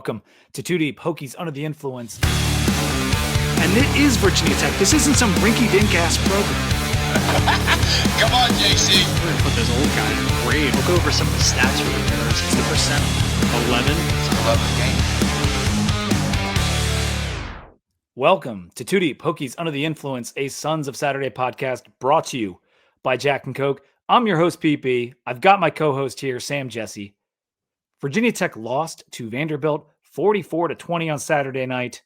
Welcome to Too Deep, Hokies Under the Influence. And it is Virginia Tech. This isn't some rinky-dink-ass program. Come on, JC. We're going to put those old guys in the grade. We'll go over some of the stats for the nerds. 2%, 11. It's 11 games. Welcome to Too Deep, Hokies Under the Influence, a Sons of Saturday podcast brought to you by Jack and Coke. I'm your host, PP. I've got my co-host here, Sam Jesse. Virginia Tech lost to Vanderbilt 44-20 on Saturday night.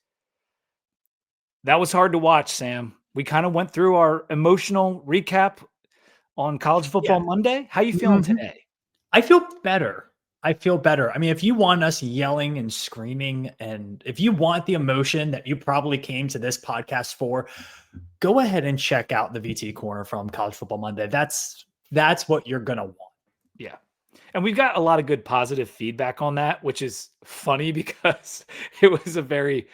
That was hard to watch, Sam. We kind of went through our emotional recap on College Football Monday. How you feeling today? I feel better. I mean, if you want us yelling and screaming, and if you want the emotion that you probably came to this podcast for, go ahead and check out the VT Corner from College Football Monday. That's what you're going to want. Yeah. And we've got a lot of good positive feedback on that, which is funny because it was a very,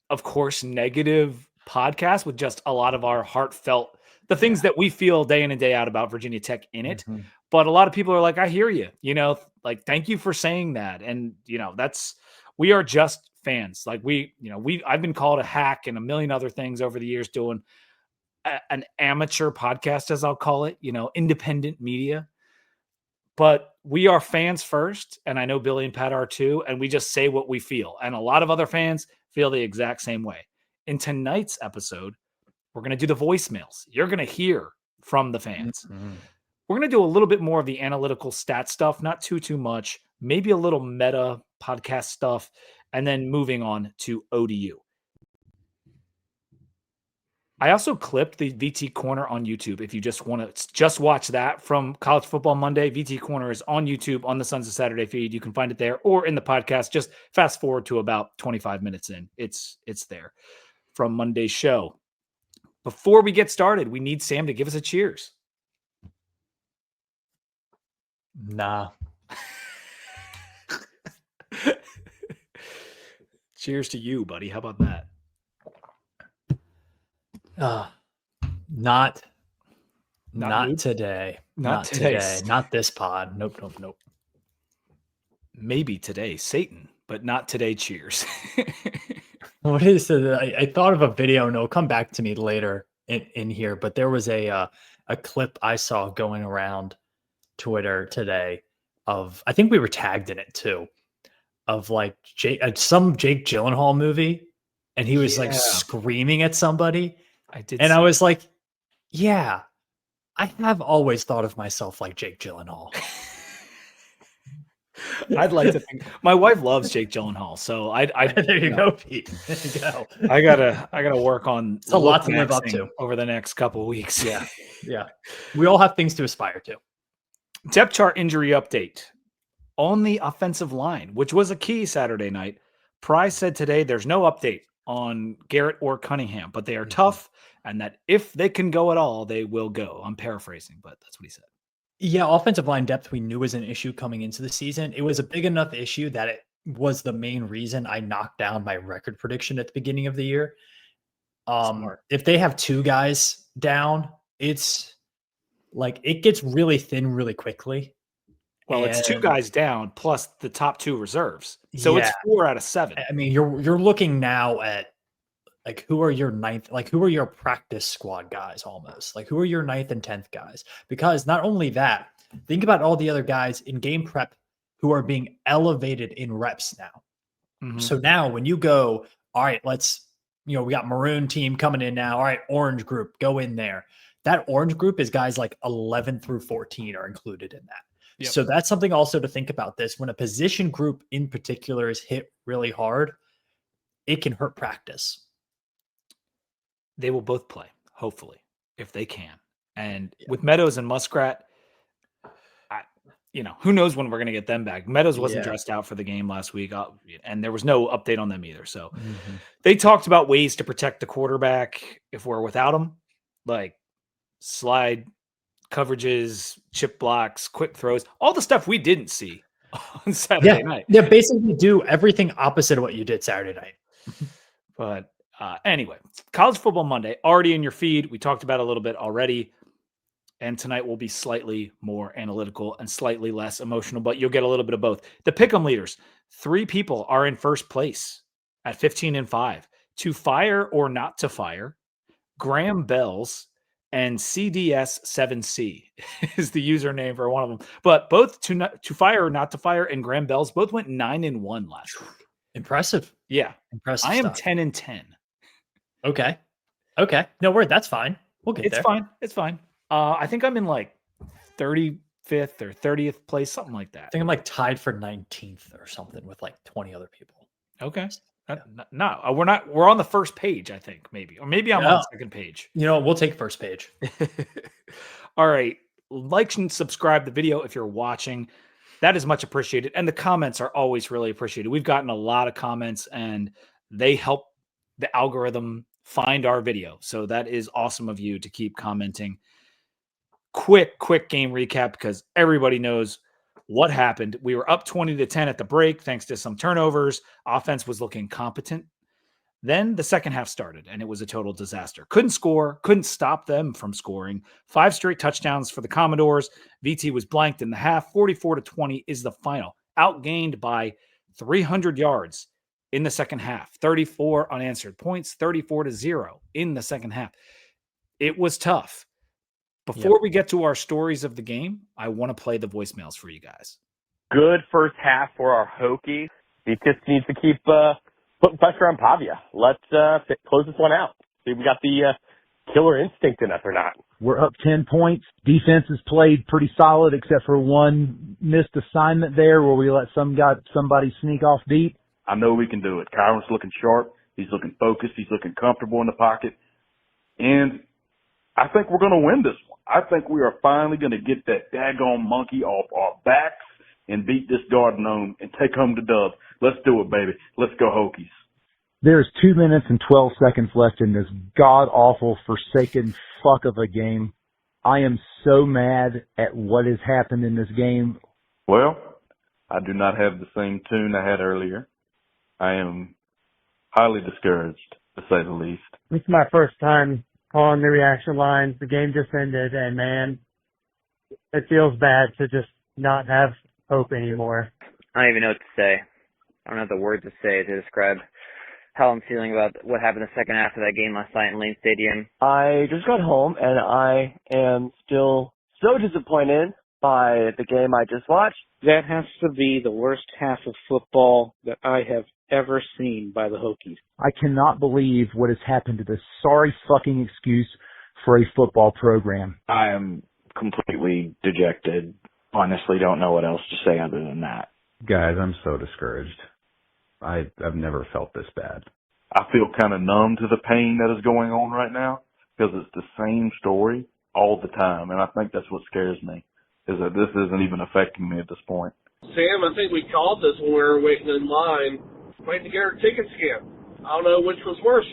of course, negative podcast with just a lot of our heartfelt, the things that we feel day in and day out about Virginia Tech in it. Mm-hmm. But a lot of people are like, I hear you, like, thank you for saying that. And, we are just fans. Like I've been called a hack and a million other things over the years doing an amateur podcast, as I'll call it, independent media. But we are fans first. And I know Billy and Pat are too. And we just say what we feel. And a lot of other fans feel the exact same way. In tonight's episode, we're going to do the voicemails. You're going to hear from the fans. Mm-hmm. We're going to do a little bit more of the analytical stat stuff, not too much, maybe a little meta podcast stuff, and then moving on to ODU. I also clipped the VT Corner on YouTube. If you just want to just watch that from College Football Monday, VT Corner is on YouTube on the Sons of Saturday feed. You can find it there or in the podcast. Just fast forward to about 25 minutes in. It's there from Monday's show. Before we get started, we need Sam to give us a cheers. Nah. Cheers to you, buddy. How about that? Not today. Not today. Not this pod. Nope. Maybe today, Satan, but not today. Cheers. What is it? I thought of a video, and it'll come back to me later in here, but there was a clip I saw going around Twitter today of, I think we were tagged in it too, of like some Jake Gyllenhaal movie, and he was like screaming at somebody. I was like, yeah, I have always thought of myself like Jake Gyllenhaal. I'd like to think my wife loves Jake Gyllenhaal, so I there you go, Pete. There you go. I gotta work on. It's a lot to live up to over the next couple of weeks. Yeah. We all have things to aspire to. Depth chart injury update on the offensive line, which was a key Saturday night. Price said today there's no update on Garrett or Cunningham, but they are tough, and that if they can go at all, they will go. I'm paraphrasing, but that's what he said. Yeah, offensive line depth we knew was an issue coming into the season. It was a big enough issue that it was the main reason I knocked down my record prediction at the beginning of the year. If they have two guys down, it's like it gets really thin really quickly. Well, it's two guys down plus the top two reserves. So it's 4 out of 7. I mean, you're looking now at like who are your ninth, like who are your practice squad guys almost? Like who are your 9th and 10th guys? Because not only that, think about all the other guys in game prep who are being elevated in reps now. Mm-hmm. So now when you go, all right, let's, we got maroon team coming in now. All right, orange group, go in there. That orange group is guys like 11 through 14 are included in that. Yep. So that's something also to think about this. When a position group in particular is hit really hard, it can hurt practice. They will both play, hopefully, if they can. And with Meadows and Muskrat, who knows when we're going to get them back. Meadows wasn't dressed out for the game last week, and there was no update on them either. So they talked about ways to protect the quarterback if we're without him, like slide coverages, chip blocks, quick throws, all the stuff we didn't see on Saturday night. Yeah, basically do everything opposite of what you did Saturday night. But anyway, College Football Monday, already in your feed. We talked about it a little bit already. And tonight will be slightly more analytical and slightly less emotional, but you'll get a little bit of both. The Pick'em leaders, 3 people are in first place at 15-5. To fire or not to fire, Graham Bells and CDS7C is the username for one of them. But both to fire or not to fire and Graham Bells both went 9-1 last week. Impressive. Yeah. Impressive. I am stuff. 10-10. Okay. No worry. That's fine. We'll get there. It's fine. I think I'm in like 35th or 30th place, something like that. I think I'm like tied for 19th or something with like 20 other people. Okay. No, we're not. We're on the first page, I think, maybe. Or maybe I'm on the second page. We'll take first page. All right. Like and subscribe the video if you're watching. That is much appreciated. And the comments are always really appreciated. We've gotten a lot of comments and they help the algorithm find our video. So that is awesome of you to keep commenting. Quick game recap because everybody knows what happened. We were up 20-10 at the break thanks to some turnovers. Offense was looking competent. Then the second half started, and it was a total disaster. Couldn't score, couldn't stop them from scoring. 5 straight touchdowns for the Commodores. VT was blanked in the half. 44-20 is the final. Outgained by 300 yards in the second half. 34 unanswered points, 34-0 in the second half. It was tough. Before we get to our stories of the game, I want to play the voicemails for you guys. Good first half for our Hokies. He just needs to keep putting pressure on Pavia. Let's close this one out. See if we got the killer instinct in us or not. We're up 10 points. Defense has played pretty solid except for one missed assignment there where we let somebody sneak off deep. I know we can do it. Kyron's looking sharp. He's looking focused. He's looking comfortable in the pocket. And I think we're going to win this one. I think we are finally going to get that daggone monkey off our backs and beat this Garden Gnome and take home the dub. Let's do it, baby. Let's go Hokies. There's 2 minutes and 12 seconds left in this god-awful, forsaken fuck of a game. I am so mad at what has happened in this game. Well, I do not have the same tune I had earlier. I am highly discouraged, to say the least. It's my first time calling the reaction lines. The game just ended, and man, it feels bad to just not have hope anymore. I don't even know what to say. I don't have the words to say to describe how I'm feeling about what happened the second half of that game last night in Lane Stadium. I just got home, and I am still so disappointed by the game I just watched. That has to be the worst half of football that I have ever seen by the Hokies. I cannot believe what has happened to this sorry fucking excuse for a football program. I am completely dejected. Honestly, don't know what else to say other than that. Guys, I'm so discouraged. I've never felt this bad. I feel kind of numb to the pain that is going on right now because it's the same story all the time. And I think that's what scares me, is that this isn't even affecting me at this point. Sam, I think we called this when we were waiting in line, waiting to get our tickets scanned. I don't know which was worse,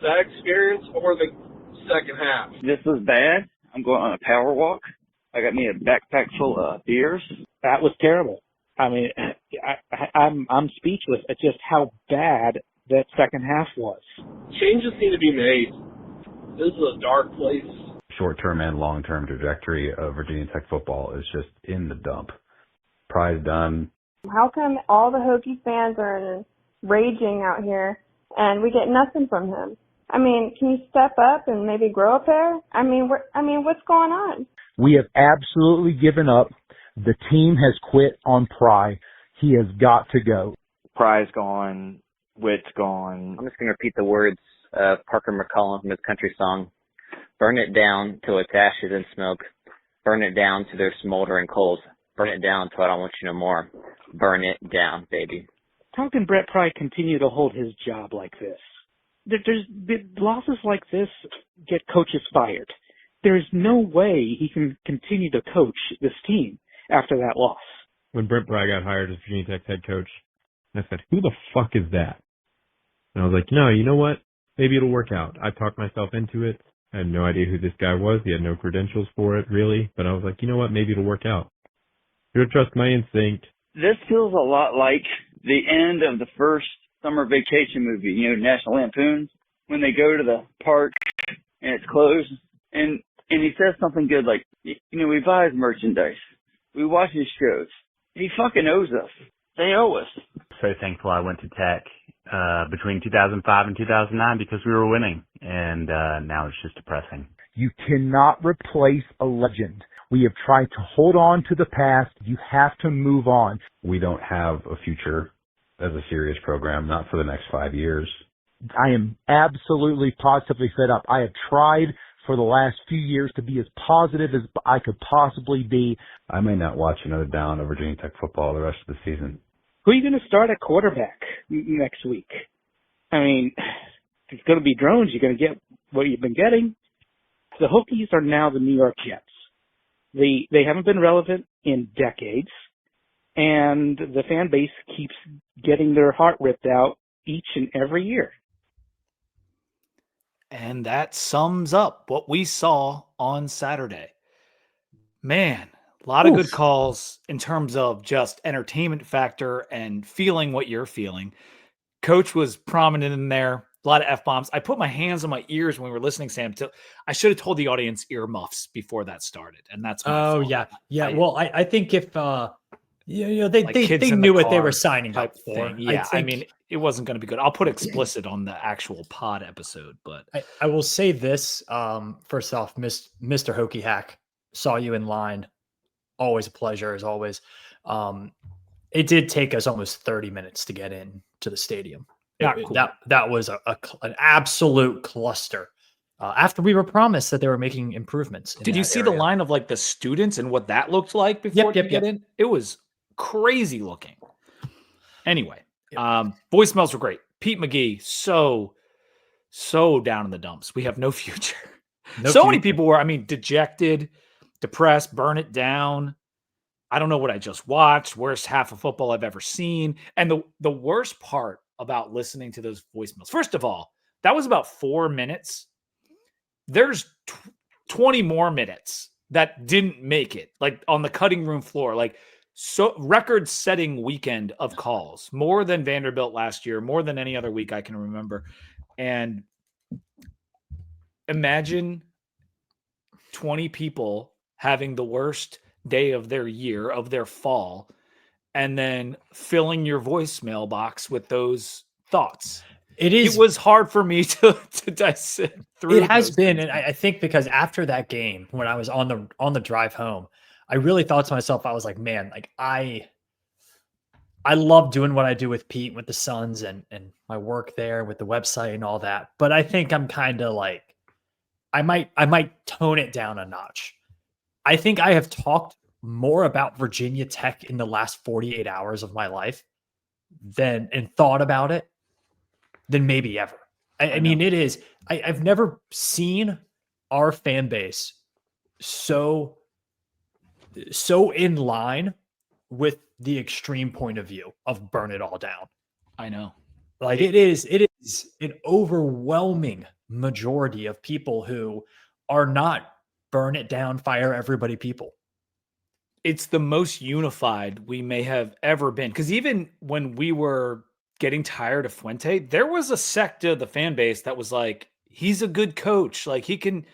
that experience or the second half. This was bad. I'm going on a power walk. I got me a backpack full of beers. That was terrible. I mean, I'm speechless at just how bad that second half was. Changes need to be made. This is a dark place. Short-term and long-term trajectory of Virginia Tech football is just in the dump. Prize done. How come all the Hokies fans are raging out here and we get nothing from him? I mean, can you step up and maybe grow a pair? I mean, what's going on? We have absolutely given up. The team has quit on Pry. He has got to go. Pry's gone. Witt's gone. I'm just going to repeat the words of Parker McCollum from his country song. Burn it down till it's ashes and smoke. Burn it down to their smoldering coals. Burn it down till I don't want you no more. Burn it down, baby. How can Brett Pry continue to hold his job like this? There's losses like this get coaches fired. There's no way he can continue to coach this team after that loss. When Brett Pry got hired as Virginia Tech's head coach, I said, who the fuck is that? And I was like, no, you know what? Maybe it'll work out. I talked myself into it. I had no idea who this guy was. He had no credentials for it, really. But I was like, you know what? Maybe it'll work out. You'll trust my instinct. This feels a lot like the end of the first summer vacation movie, National Lampoon's, when they go to the park and it's closed. And he says something good like, we buy his merchandise. We watch his shows. He fucking owes us. They owe us. So thankful I went to Tech between 2005 and 2009 because we were winning, and now it's just depressing. You cannot replace a legend. We have tried to hold on to the past. You have to move on. We don't have a future as a serious program, not for the next 5 years. I am absolutely positively fed up. I have tried for the last few years to be as positive as I could possibly be. I may not watch another down of Virginia Tech football the rest of the season. Who are you going to start at quarterback next week? I mean, if it's going to be drones, you're going to get what you've been getting. The Hokies are now the New York Jets. They haven't been relevant in decades, and the fan base keeps getting their heart ripped out each and every year. And that sums up what we saw on Saturday. Man, a lot of good calls in terms of just entertainment factor and feeling what you're feeling. Coach was prominent in there. A lot of F-bombs. I put my hands on my ears when we were listening, Sam. I should have told the audience earmuffs before that started. And that's my fault. Yeah. Well, I think if they kids in knew the what they car were signing up type for. thing. Yeah, I mean, it wasn't going to be good. I'll put explicit on the actual pod episode, but I will say this. First off, Mr. Hokie Hack, saw you in line. Always a pleasure, as always. It did take us almost 30 minutes to get in to the stadium. That was an absolute cluster. After we were promised that they were making improvements. Did you see the line of like the students and what that looked like before you get in? It was crazy looking. Anyway, voicemails were great. Pete McGee, so down in the dumps. We have no future. Many people were, dejected, depressed, burn it down. I don't know what I just watched. Worst half of football I've ever seen. And the worst part about listening to those voicemails, first of all, that was about 4 minutes. There's 20 more minutes that didn't make it, like on the cutting room floor, like record-setting weekend of calls, more than Vanderbilt last year, more than any other week I can remember. And imagine 20 people having the worst day of their year, of their fall, and then filling your voicemail box with those thoughts. It was hard for me to dissect through. It has been, and I think because after that game, when I was on the drive home, I really thought to myself, I was like, man, like I love doing what I do with Pete, with the Suns, and my work there with the website and all that. But I think I'm kind of like, I might tone it down a notch. I think I have talked more about Virginia Tech in the last 48 hours of my life and thought about it than maybe ever. I mean, it is, I've never seen our fan base so in line with the extreme point of view of burn it all down. I know. Like it is an overwhelming majority of people who are not burn it down, fire everybody people. It's the most unified we may have ever been. Because even when we were getting tired of Fuente, there was a sect of the fan base that was like, he's a good coach. Like he can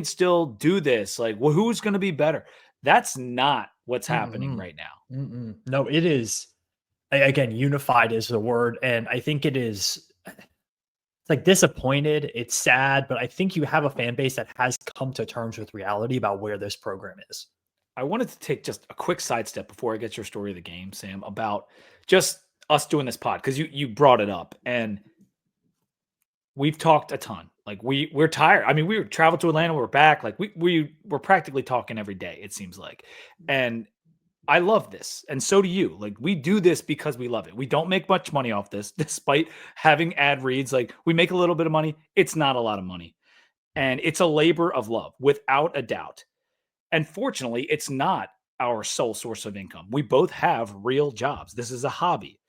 still do this. Like, well, who's going to be better? That's not what's happening right now. No, it is. Again, unified is the word. And I think it's like disappointed. It's sad, but I think you have a fan base that has come to terms with reality about where this program is. I wanted to take just a quick sidestep before I get your story of the game, Sam, about just us doing this pod, because you brought it up and we've talked a ton. Like we're tired. I mean, we traveled to Atlanta, we're back. Like we're practically talking every day, it seems like. And I love this. And so do you. Like we do this because we love it. We don't make much money off this, despite having ad reads. Like we make a little bit of money. It's not a lot of money. And it's a labor of love, without a doubt. And fortunately, it's not our sole source of income. We both have real jobs. This is a hobby.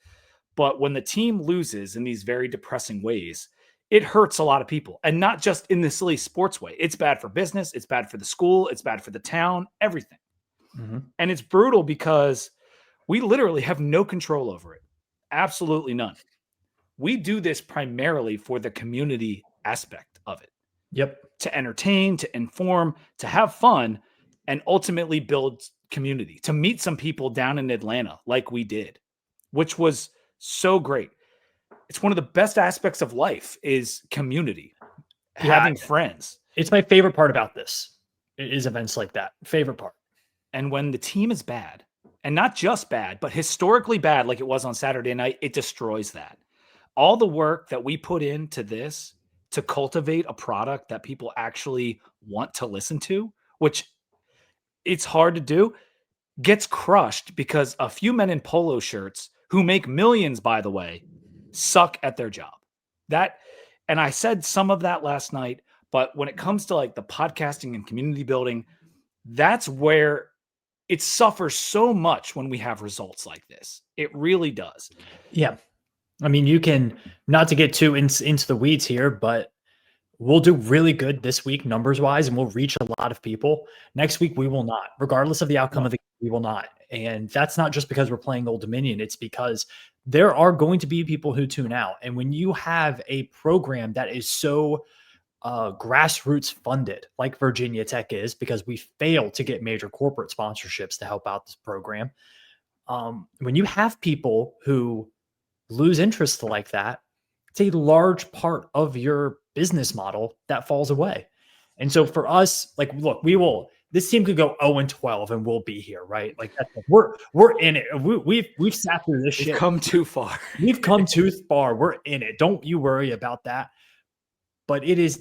But when the team loses in these very depressing ways, it hurts a lot of people. And not just in the silly sports way. It's bad for business. It's bad for the school. It's bad for the town, everything. And it's brutal because we literally have no control over it. Absolutely none. We do this primarily for the community aspect of it. Yep. To entertain, to inform, to have fun, and ultimately build community, to meet some people down in Atlanta like we did. which was so great. It's one of the best aspects of life is community, having friends. It's my favorite part about this is events like that. Favorite part. And when the team is bad, and not just bad, but historically bad, like it was on Saturday night, it destroys that. All the work that we put into this to cultivate a product that people actually want to listen to, which it's hard to do, gets crushed because a few men in polo shirts who make millions, by the way, suck at their job. And I said some of that last night, but when it comes to like the podcasting and community building, that's where it suffers so much when we have results like this. It really does. Yeah. I mean, you can, not to get too into the weeds here, but we'll do really good this week numbers wise, and we'll reach a lot of people. Next week, we will not, regardless of the outcome of the game, we will not. And that's not just because we're playing Old Dominion. It's because there are going to be people who tune out. And when you have a program that is so grassroots funded, like Virginia Tech is, because we failed to get major corporate sponsorships to help out this program. When you have people who lose interest like that, it's a large part of your business model that falls away. And so for us, like, look, this team could go 0-12 and we'll be here, right? Like we're in it. We've sat through this shit. We've come too far. We've come too far. We're in it. Don't you worry about that. But it is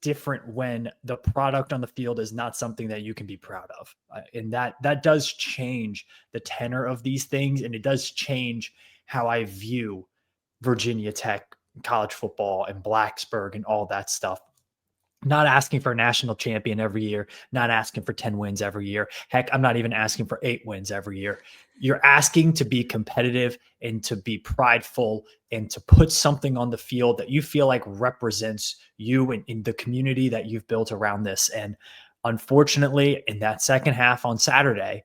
different when the product on the field is not something that you can be proud of. And that does change the tenor of these things. And it does change how I view Virginia Tech, college football, and Blacksburg and all that stuff. Not asking for a national champion every year, not asking for 10 wins every year. Heck, I'm not even asking for 8 wins every year. You're asking to be competitive and to be prideful and to put something on the field that you feel like represents you and in the community that you've built around this. And unfortunately, in that second half on Saturday,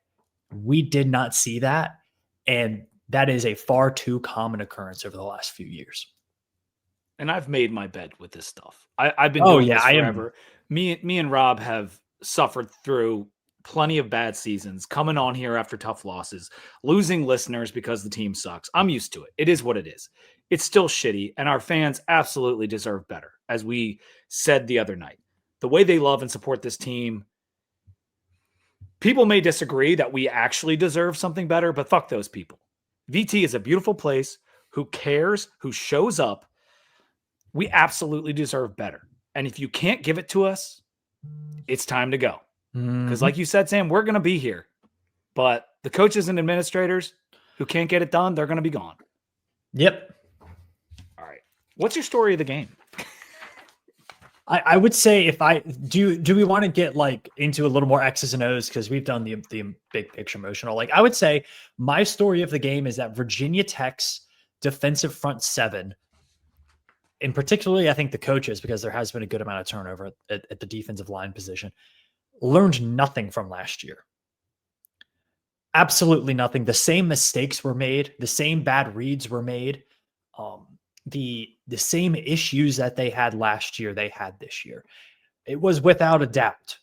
we did not see that. And that is a far too common occurrence over the last few years. And I've made my bed with this stuff. I've been doing this forever. Me and Rob have suffered through plenty of bad seasons, coming on here after tough losses, losing listeners because the team sucks. I'm used to it. It is what it is. It's still shitty, and our fans absolutely deserve better, as we said the other night. The way they love and support this team, people may disagree that we actually deserve something better, but fuck those people. VT is a beautiful place. Who cares? Who shows up? We absolutely deserve better. And if you can't give it to us, it's time to go. Because like you said, Sam, we're going to be here. But the coaches and administrators who can't get it done, they're going to be gone. Yep. All right. What's your story of the game? I would say do we want to get like into a little more X's and O's, because we've done the big picture emotional. Like, I would say my story of the game is that Virginia Tech's defensive front seven, and particularly I think the coaches, because there has been a good amount of turnover at the defensive line position, learned nothing from last year. Absolutely nothing. The same mistakes were made. The same bad reads were made. The same issues that they had last year, they had this year. It was without a doubt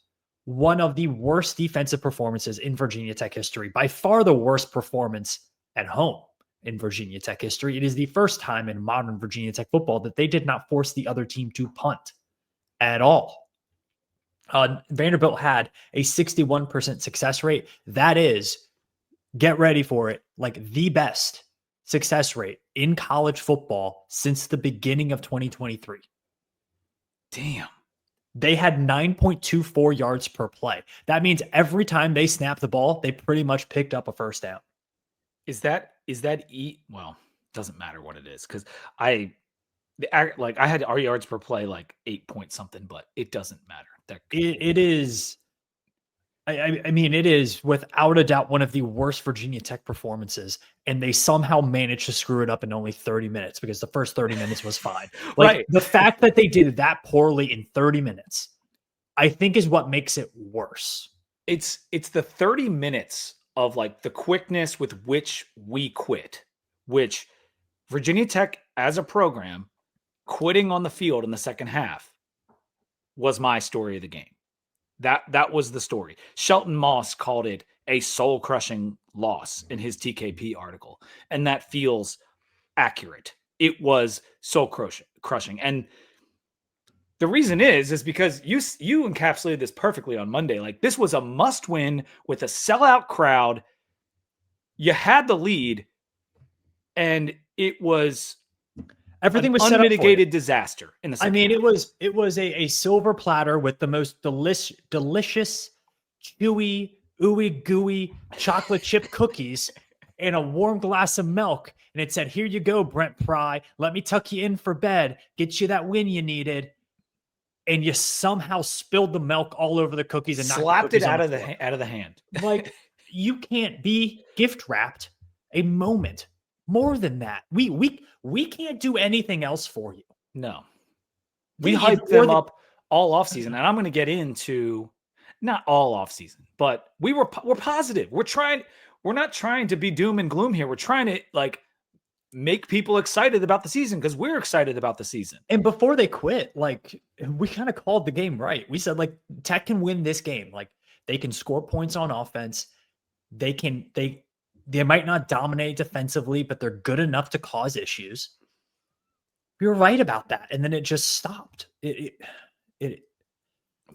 one of the worst defensive performances in Virginia Tech history. By far the worst performance at home in Virginia Tech history. It is the first time in modern Virginia Tech football that they did not force the other team to punt at all. Vanderbilt had a 61% success rate. That is, get ready for it, like the best success rate in college football since the beginning of 2023. Damn. They had 9.24 yards per play. That means every time they snapped the ball, they pretty much picked up a first down. Well, doesn't matter what it is, because I had our yards per play like 8 point something, but it doesn't matter. It is. I mean, it is without a doubt one of the worst Virginia Tech performances, and they somehow managed to screw it up in only 30 minutes because the first 30 minutes was fine. Like, right. The fact that they did that poorly in 30 minutes, I think, is what makes it worse. It's the 30 minutes of like the quickness with which we quit, which Virginia Tech as a program quitting on the field in the second half was my story of the game. That was the story. Shelton Moss called it a soul-crushing loss in his TKP article, and that feels accurate. It was soul-crushing. And the reason is because you encapsulated this perfectly on Monday. Like, this was a must-win with a sellout crowd. You had the lead, and it was everything was unmitigated disaster in the second half. It was a silver platter with the most delicious, chewy, ooey gooey chocolate chip cookies and a warm glass of milk. And it said, "Here you go, Brent Pry. Let me tuck you in for bed, get you that win you needed." And you somehow spilled the milk all over the cookies and slapped it out of the hand. Like, you can't be gift wrapped a moment more than that. We can't do anything else for you. No, we hyped them up all off season, and I'm going to get into not all off season, but we're positive. We're not trying to be doom and gloom here. We're trying to like make people excited about the season because we're excited about the season. And before they quit, like, we kind of called the game right. We said, like, Tech can win this game. Like, they can score points on offense. They might not dominate defensively, but they're good enough to cause issues. We were right about that. And then it just stopped. We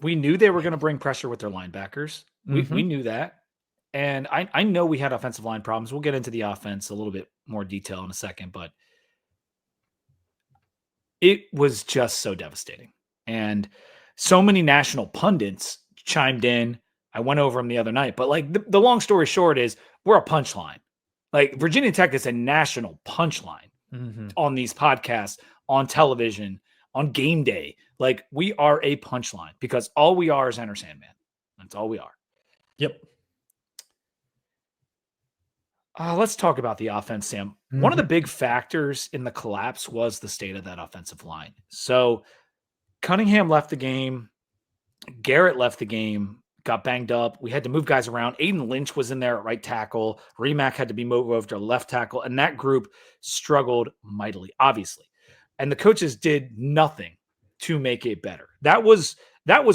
knew they were going to bring pressure with their linebackers. We knew that. And I know we had offensive line problems. We'll get into the offense a little bit more detail in a second, but it was just so devastating. And so many national pundits chimed in. I went over them the other night, but like the long story short is we're a punchline. Like, Virginia Tech is a national punchline on these podcasts, on television, on game day. Like, we are a punchline because all we are is Enter Sandman. That's all we are. Yep. Let's talk about the offense, Sam. One of the big factors in the collapse was the state of that offensive line. So Cunningham left the game. Garrett left the game, got banged up. We had to move guys around. Aiden Lynch was in there at right tackle. Rhoback had to be moved over to left tackle. And that group struggled mightily, obviously. And the coaches did nothing to make it better. That was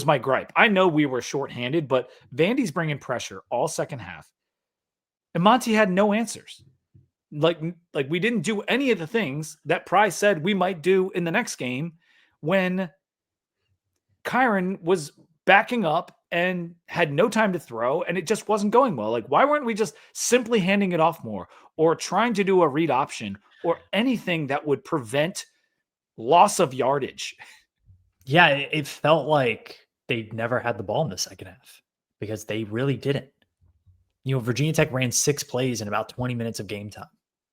my gripe. I know we were shorthanded, but Vandy's bringing pressure all second half. And Monty had no answers. Like we didn't do any of the things that Pry said we might do in the next game when Kyron was backing up and had no time to throw, and it just wasn't going well. Like, why weren't we just simply handing it off more or trying to do a read option or anything that would prevent loss of yardage? Yeah, it felt like they never had the ball in the second half because they really didn't. You know, Virginia Tech ran 6 plays in about 20 minutes of game time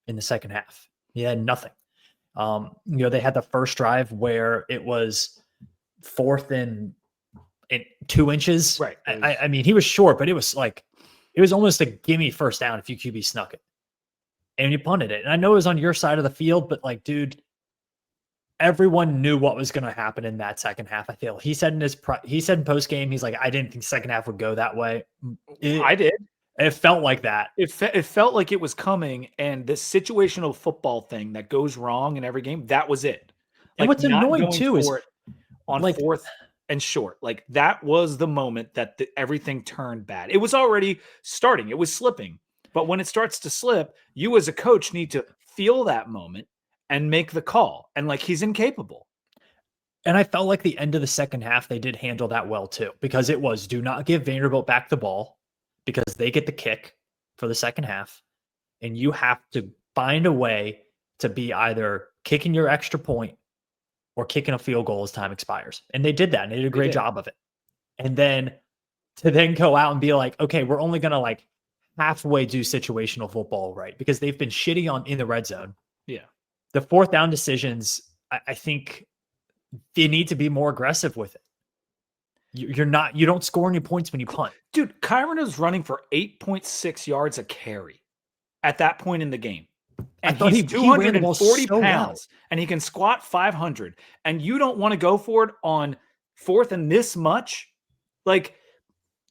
in the second half. He had nothing. You know, they had the first drive where it was 4th and 2 inches. Right. I mean, he was short, but it was almost a gimme first down if UQB snuck it. And you punted it. And I know it was on your side of the field, but like, dude, everyone knew what was going to happen in that second half. I feel he said in post game, he's like, I didn't think second half would go that way. I did. It felt like that. It felt like it was coming, and this situational football thing that goes wrong in every game, that was it. Like, and what's annoying too is on like 4th and short, like that was the moment that everything turned bad. It was already starting. It was slipping. But when it starts to slip, you as a coach need to feel that moment and make the call. And like, he's incapable. And I felt like the end of the second half, they did handle that well too, because it was do not give Vanderbilt back the ball, because they get the kick for the second half, and you have to find a way to be either kicking your extra point or kicking a field goal as time expires. And they did that, and they did a great job of it. And then to then go out and be like, okay, we're only going to like halfway do situational football, right? Because they've been shitty in the red zone. Yeah. The 4th down decisions, I think they need to be more aggressive with it. You don't score any points when you punt. Dude, Kyron is running for 8.6 yards a carry at that point in the game. And he's 240 pounds and he can squat 500. And you don't want to go for it on 4th and this much? Like,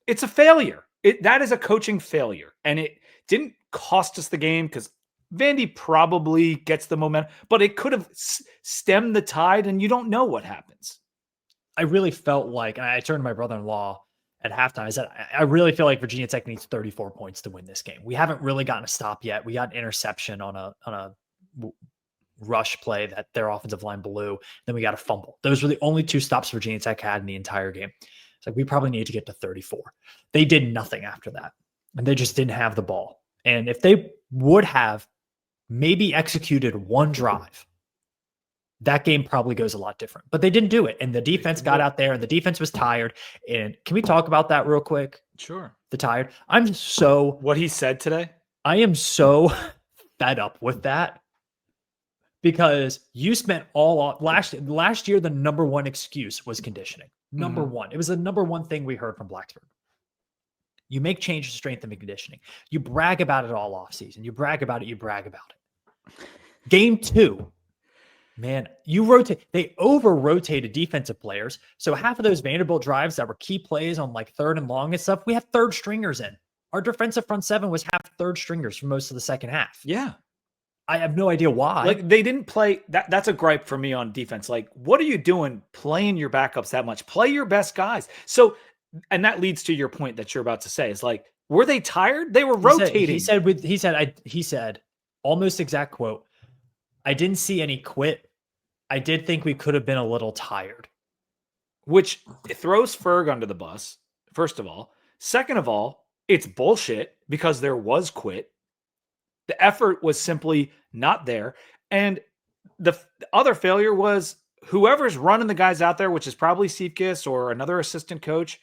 it's a failure. That is a coaching failure. And it didn't cost us the game because Vandy probably gets the momentum, but it could have stemmed the tide, and you don't know what happens. I really felt like, and I turned to my brother-in-law at halftime. I said, I really feel like Virginia Tech needs 34 points to win this game. We haven't really gotten a stop yet. We got an interception on a rush play that their offensive line blew. Then we got a fumble. Those were the only 2 stops Virginia Tech had in the entire game. It's like, we probably need to get to 34. They did nothing after that. And they just didn't have the ball. And if they would have maybe executed one drive, that game probably goes a lot different. But they didn't do it. And the defense got out there and the defense was tired. And can we talk about that real quick? Sure. The tired. I'm so what he said today. I am so fed up with that, because you spent all last year, the number one excuse was conditioning. Number one. It was the number one thing we heard from Blacksburg. You make changes to strength and conditioning. You brag about it all off season. You brag about it. You brag about it. Game 2. Man, they over-rotated defensive players. So half of those Vanderbilt drives that were key plays on like 3rd and long and stuff, we had 3rd stringers in. Our defensive front 7 was half 3rd stringers for most of the second half. Yeah. I have no idea why. Like, they didn't play that's a gripe for me on defense. Like, what are you doing playing your backups that much? Play your best guys. So, and that leads to your point that you're about to say, is like, were they tired? They were rotating. He said almost exact quote, I didn't see any quit. I did think we could have been a little tired. Which throws Ferg under the bus, first of all. Second of all, it's bullshit because there was quit. The effort was simply not there. And the other failure was whoever's running the guys out there, which is probably Seifkis or another assistant coach.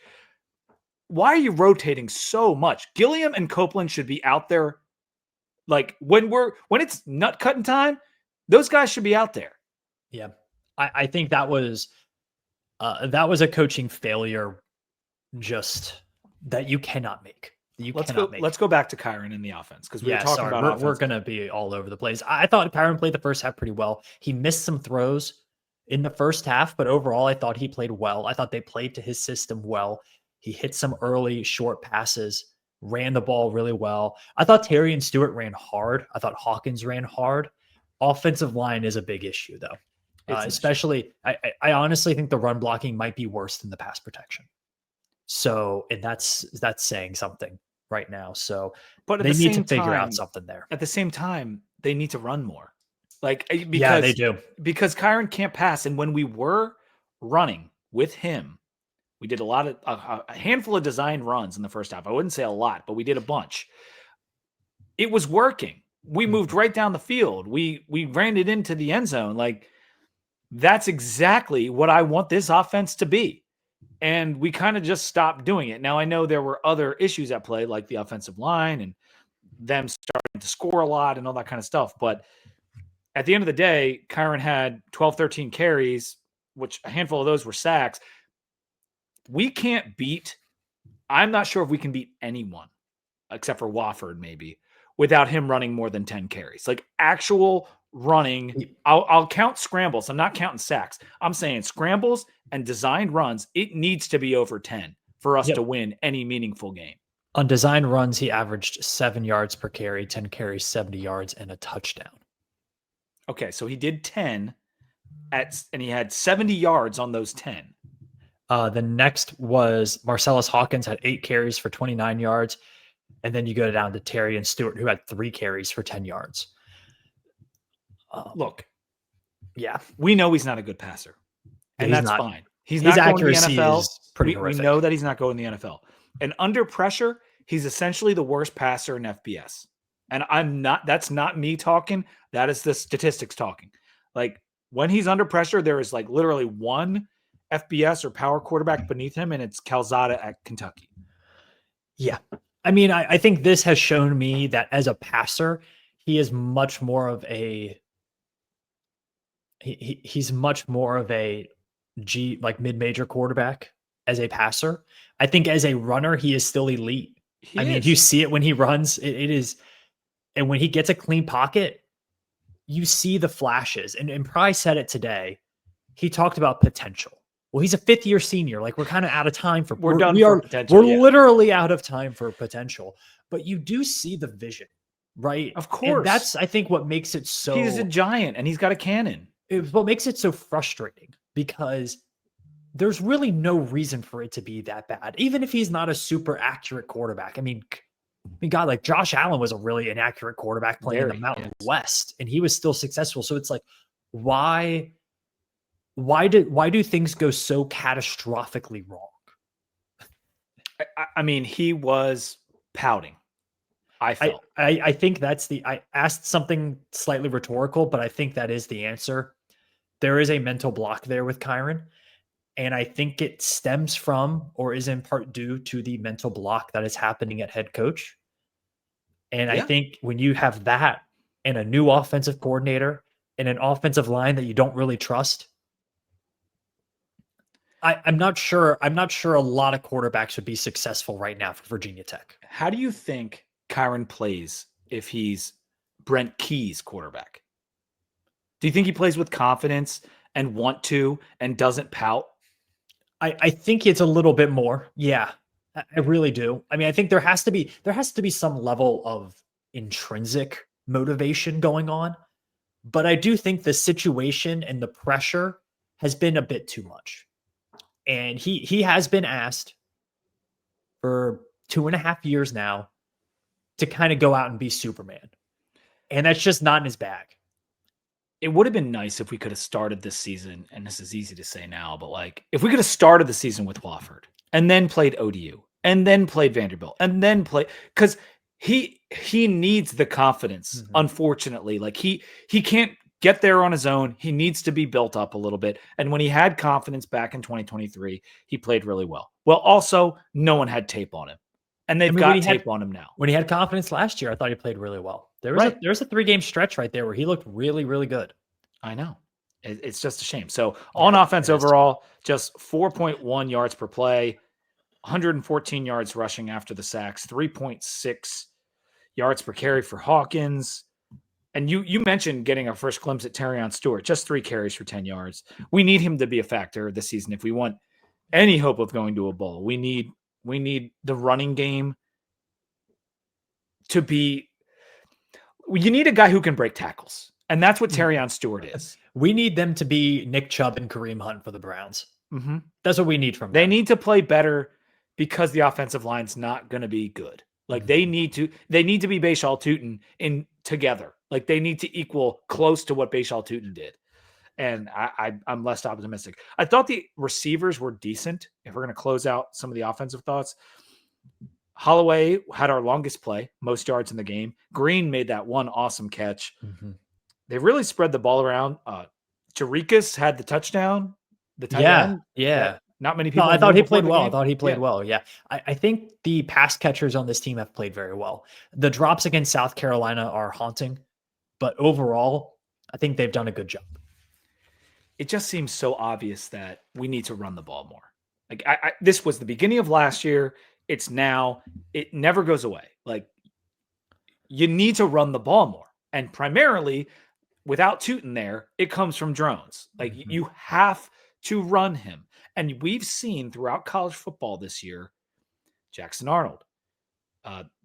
Why are you rotating so much? Gilliam and Copeland should be out there. Like, when it's nut cutting time, those guys should be out there. Yeah. I think that was a coaching failure, just that you cannot make. Let's go back to Kyron in the offense, because we were talking about we're going to be all over the place. I thought Kyron played the first half pretty well. He missed some throws in the first half, but overall I thought he played well. I thought they played to his system well. He hit some early short passes, ran the ball really well. I thought Terry and Stewart ran hard. I thought Hawkins ran hard. Offensive line is a big issue, though. Especially, I honestly think the run blocking might be worse than the pass protection. So, and that's saying something right now. So, but they need to figure out something there. At the same time, they need to run more. Like, because, yeah, they do. Because Kyron can't pass. And when we were running with him, we did a handful of design runs in the first half. I wouldn't say a lot, but we did a bunch. It was working. We moved right down the field. We ran it into the end zone. Like, that's exactly what I want this offense to be. And we kind of just stopped doing it. Now, I know there were other issues at play, like the offensive line and them starting to score a lot and all that kind of stuff. But at the end of the day, Kyron had 12, 13 carries, which a handful of those were sacks. We can't beat, I'm not sure if we can beat anyone, except for Wofford maybe, without him running more than 10 carries. Like, actual running, I'll count scrambles. I'm not counting sacks. I'm saying scrambles and designed runs, it needs to be over 10 for us to win any meaningful game. On design runs, he averaged 7 yards per carry, 10 carries, 70 yards, and a touchdown. Okay, so he did 10, and he had 70 yards on those 10. The next was Marcellus Hawkins, had 8 carries for 29 yards. And then you go down to Terry and Stewart, who had 3 carries for 10 yards. Look, yeah, we know he's not a good passer, and that's fine. His not going to the NFL. Is pretty horrific. We know that he's not going to the NFL. And under pressure, he's essentially the worst passer in FBS. And that's not me talking. That is the statistics talking. Like, when he's under pressure, there is like literally one FBS or power quarterback beneath him, and it's Calzada at Kentucky. Yeah. I mean, I think this has shown me that as a passer, he is much more of a he's much more of a mid-major quarterback as a passer. I think as a runner, he is still elite. I mean, you see it when he runs, it is, and when he gets a clean pocket, you see the flashes. And Price said it today. He talked about potential. Well, he's a 5th-year senior. Like, we're kind of out of time for we're done for potential. We're literally out of time for potential. But you do see the vision, right? Of course. And that's, I think, what makes it so. He's a giant, and he's got a cannon. What makes it so frustrating, because there's really no reason for it to be that bad, even if he's not a super accurate quarterback. I mean, God, like Josh Allen was a really inaccurate quarterback playing in the Mountain West, and he was still successful. So it's like, why do things go so catastrophically wrong? I mean, he was pouting. I felt. I think that's I asked something slightly rhetorical, but I think that is the answer. There is a mental block there with Kyron, and I think it stems from or is in part due to the mental block that is happening at head coach. And I think when you have that and a new offensive coordinator and an offensive line that you don't really trust, I'm not sure. I'm not sure a lot of quarterbacks would be successful right now for Virginia Tech. How do you think Kyron plays if he's Brent Key's quarterback? Do you think he plays with confidence and want to and doesn't pout? I think it's a little bit more. Yeah, I really do. I mean, I think there has to be some level of intrinsic motivation going on, but I do think the situation and the pressure has been a bit too much. And he has been asked for 2.5 years now to kind of go out and be Superman. And that's just not in his bag. It would have been nice if we could have started this season, and this is easy to say now, but like if we could have started the season with Wofford and then played ODU and then played Vanderbilt and then because he needs the confidence, unfortunately. Like he can't get there on his own. He needs to be built up a little bit. And when he had confidence back in 2023, he played really well. Well, also, no one had tape on him. And they've got tape on him now. When he had confidence last year, I thought he played really well. There was a 3-game stretch right there where he looked really, really good. I know. It's just a shame. So on offense overall, just 4.1 yards per play, 114 yards rushing after the sacks, 3.6 yards per carry for Hawkins. And you mentioned getting our first glimpse at Terrion Stewart, just 3 carries for 10 yards. We need him to be a factor this season if we want any hope of going to a bowl. We need the running game to be – you need a guy who can break tackles, and that's what Terrion Stewart is. We need them to be Nick Chubb and Kareem Hunt for the Browns. Mm-hmm. That's what we need from them. They need to play better because the offensive line's not going to be good. Like they need to be Bashal Tootin in together. Like they need to equal close to what Bashal Tootin did. And I'm less optimistic. I thought the receivers were decent. If we're going to close out some of the offensive thoughts, Holloway had our longest play, most yards in the game. Green made that one awesome catch. They really spread the ball around. Jarikas had the touchdown. The tight end. Yeah. Not many people. No, I thought he played well. Yeah. I think the pass catchers on this team have played very well. The drops against South Carolina are haunting, but overall, I think they've done a good job. It just seems so obvious that we need to run the ball more. Like this was the beginning of last year. It's now. It never goes away. Like you need to run the ball more, and primarily without Tootin there, it comes from drones. Like you have to run him. And we've seen throughout college football this year, Jackson Arnold,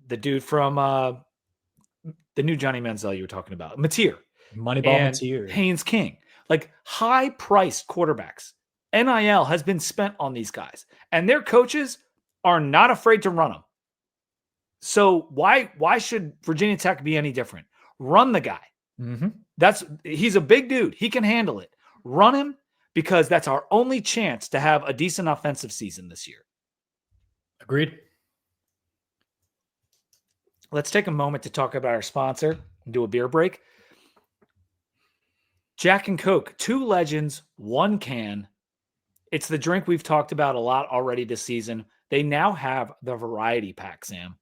the dude from the new Johnny Manziel you were talking about, Mateer, Moneyball Mateer, Haynes King, like high-priced quarterbacks. NIL has been spent on these guys, and their coaches are not afraid to run them. So why should Virginia Tech be any different? Run the guy. He's a big dude. He can handle it. Run him. Because that's our only chance to have a decent offensive season this year. Agreed. Let's take a moment to talk about our sponsor and do a beer break. Jack and Coke, 2 legends, 1 can. It's the drink we've talked about a lot already this season. They now have the variety pack, Sam.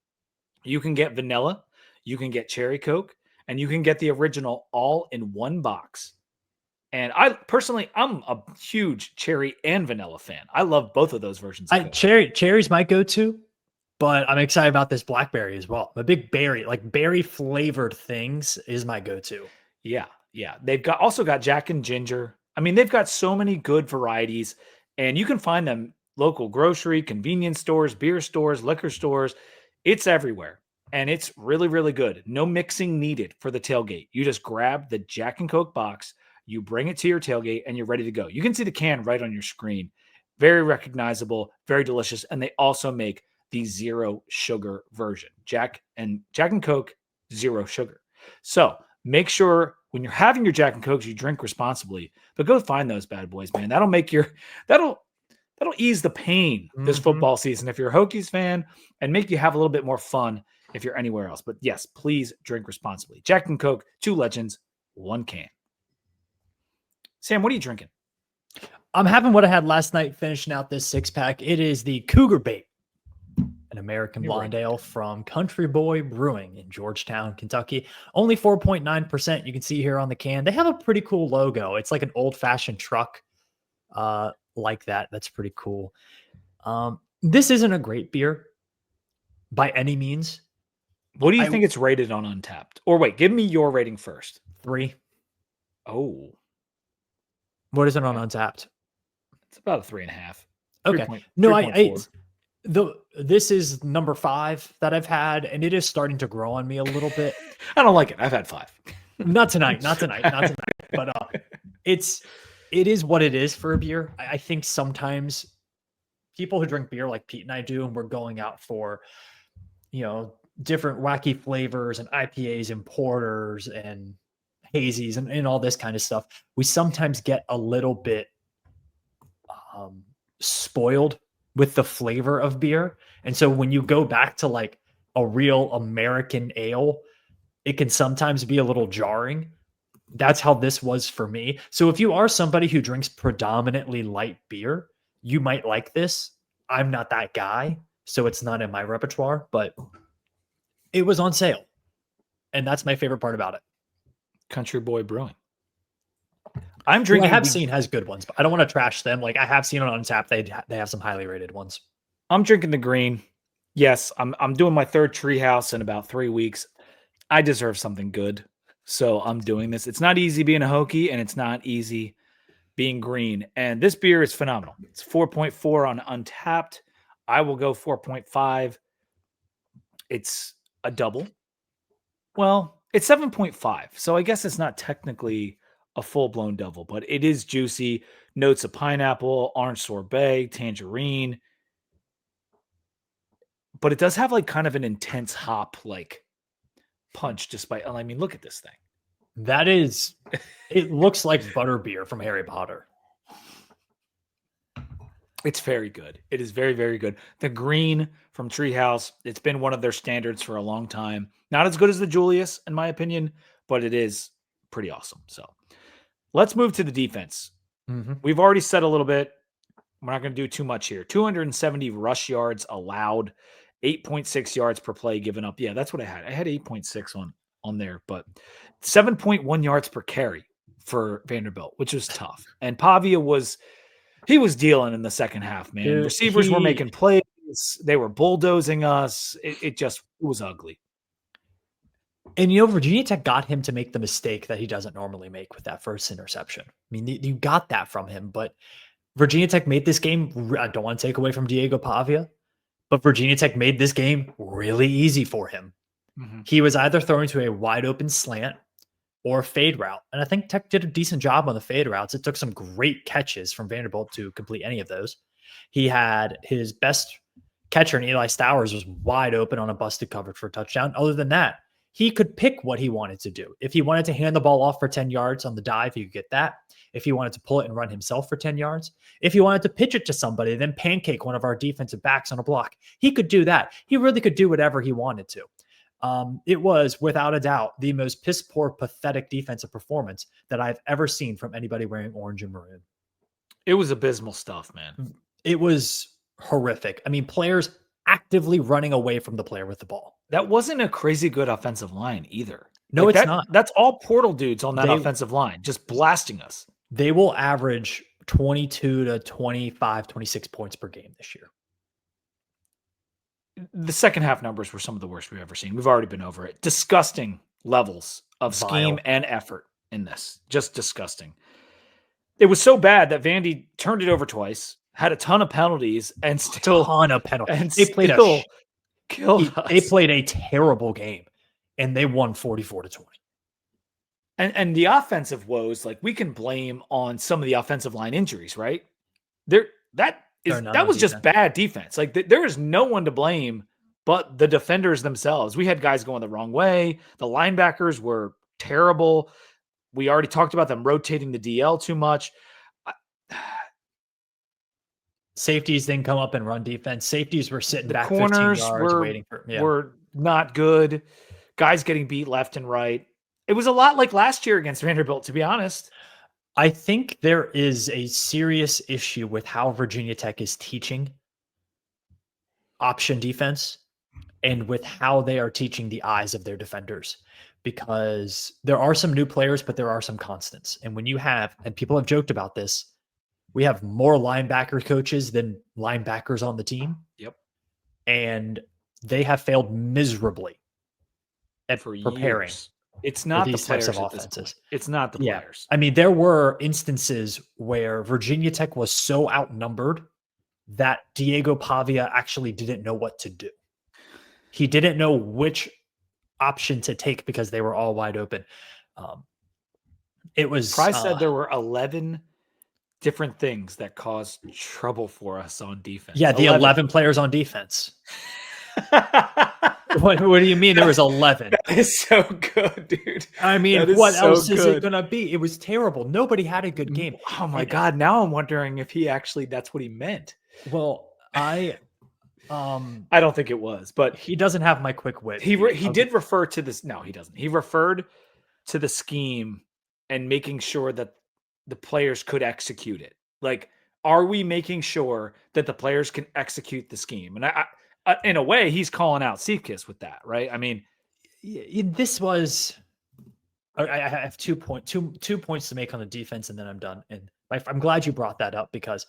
You can get vanilla, you can get cherry Coke, and you can get the original all in one box. And I'm a huge cherry and vanilla fan. I love both of those versions. Cherry's my go-to, but I'm excited about this blackberry as well. I'm a big berry flavored things is my go-to. Yeah. They've also got Jack and Ginger. I mean, they've got so many good varieties, and you can find them local grocery, convenience stores, beer stores, liquor stores. It's everywhere, and it's really, really good. No mixing needed for the tailgate. You just grab the Jack and Coke box. You bring it to your tailgate and you're ready to go. You can see the can right on your screen. Very recognizable, very delicious, and they also make the 0 sugar version. Jack and Coke, 0 sugar. So make sure when you're having your Jack and Cokes, you drink responsibly. But go find those bad boys, man. That'll ease the pain this football season if you're a Hokies fan, and make you have a little bit more fun if you're anywhere else. But yes, please drink responsibly. Jack and Coke, 2 legends, 1 can. Sam, what are you drinking? I'm having what I had last night, finishing out this 6-pack. It is the Cougar Bait, an American blonde ale from Country Boy Brewing in Georgetown, Kentucky. Only 4.9%. You can see here on the can. They have a pretty cool logo. It's like an old-fashioned truck like that. That's pretty cool. This isn't a great beer by any means. What do you think it's rated on Untapped? Or wait, give me your rating first. 3. Oh. What is it on Untapped? It's about a 3.5. Okay. No, this is number 5 that I've had, and it is starting to grow on me a little bit. I don't like it. I've had 5. Not tonight. But it is what it is for a beer. I think sometimes people who drink beer like Pete and I do, and we're going out for, different wacky flavors and IPAs and porters and hazies and all this kind of stuff, we sometimes get a little bit spoiled with the flavor of beer. And so when you go back to like a real American ale, it can sometimes be a little jarring. That's how this was for me. So if you are somebody who drinks predominantly light beer, you might like this. I'm not that guy, so it's not in my repertoire, but it was on sale. And that's my favorite part about it. Country Boy Brewing. I'm drinking. I have seen has good ones, but I don't want to trash them. Like I have seen on Untapped, they have some highly rated ones. I'm drinking the green. Yes, I'm doing my 3rd Treehouse in about 3 weeks. I deserve something good, so I'm doing this. It's not easy being a Hokie, and it's not easy being green. And this beer is phenomenal. It's 4.4 on Untapped. I will go 4.5. It's a double. Well, it's 7.5, so I guess it's not technically a full-blown double, but it is juicy. Notes of pineapple, orange sorbet, tangerine. But it does have like kind of an intense hop like punch despite, I mean, look at this thing. That is, it looks like butterbeer from Harry Potter. It's very good. It is very, very good. The green from Treehouse, it's been one of their standards for a long time. Not as good as the Julius, in my opinion, but it is pretty awesome. So let's move to the defense. We've already said a little bit. We're not going to do too much here. 270 rush yards allowed, 8.6 yards per play given up. Yeah, that's what I had. I had 8.6 on there, but 7.1 yards per carry for Vanderbilt, which was tough. And Pavia was dealing in the second half, man. Dude, Receivers were making plays. They were bulldozing us. It was ugly. And, Virginia Tech got him to make the mistake that he doesn't normally make with that first interception. I mean, you got that from him, but Virginia Tech made this game. I don't want to take away from Diego Pavia, but Virginia Tech made this game really easy for him. He was either throwing to a wide open slant or fade route. And I think Tech did a decent job on the fade routes. It took some great catches from Vanderbilt to complete any of those. He had his best catcher in Eli Stowers was wide open on a busted coverage for a touchdown. Other than that, he could pick what he wanted to do. If he wanted to hand the ball off for 10 yards on the dive, he could get that. If he wanted to pull it and run himself for 10 yards, if he wanted to pitch it to somebody, then pancake one of our defensive backs on a block, he could do that. He really could do whatever he wanted to. It was, without a doubt, the most piss-poor, pathetic defensive performance that I've ever seen from anybody wearing orange and maroon. It was abysmal stuff, man. It was horrific. I mean, players actively running away from the player with the ball. That wasn't a crazy good offensive line either. No, it's not. That's all portal dudes on that offensive line, just blasting us. They will average 22 to 25, 26 points per game this year. The second half numbers were some of the worst we've ever seen. We've already been over it. Disgusting levels of scheme and effort in this. Just disgusting. It was so bad that Vandy turned it over twice, had a ton of penalties, and still killed us. They played a terrible game, and they won 44-20. And the offensive woes, like we can blame on some of the offensive line injuries, right? That that was just bad defense. Like there is no one to blame but the defenders themselves. We had guys going the wrong way. The linebackers were terrible. We already talked about them rotating the DL too much. Safeties didn't come up and run defense. Safeties were sitting back 15 corners yards waiting for were not good. Guys getting beat left and right. It was a lot like last year against Vanderbilt, to be honest. I think there is a serious issue with how Virginia Tech is teaching option defense and with how they are teaching the eyes of their defenders, because there are some new players, but there are some constants. And when you have, and people have joked about this, we have more linebacker coaches than linebackers on the team. Yep. And they have failed miserably at preparing. Years. It's not these the players types of at this offenses. point. It's not the players. I mean, there were instances where Virginia Tech was so outnumbered that Diego Pavia actually didn't know what to do. He didn't know which option to take because they were all wide open. It was Price said there were 11 different things that caused trouble for us on defense. Yeah, the 11 players on defense. What do you mean there was 11? That is so good, dude. I mean, what else is it going to be? It was terrible. Nobody had a good game. Oh my God. Now I'm wondering if that's what he meant. Well, I don't think it was, but he doesn't have my quick wit. He did refer to this. No, he doesn't. He referred to the scheme and making sure that the players could execute it. Like, are we making sure that the players can execute the scheme? And I in a way, he's calling out Seifkiss with that, right? I mean, this was. I have 2 points to make on the defense, and then I'm done. And I'm glad you brought that up, because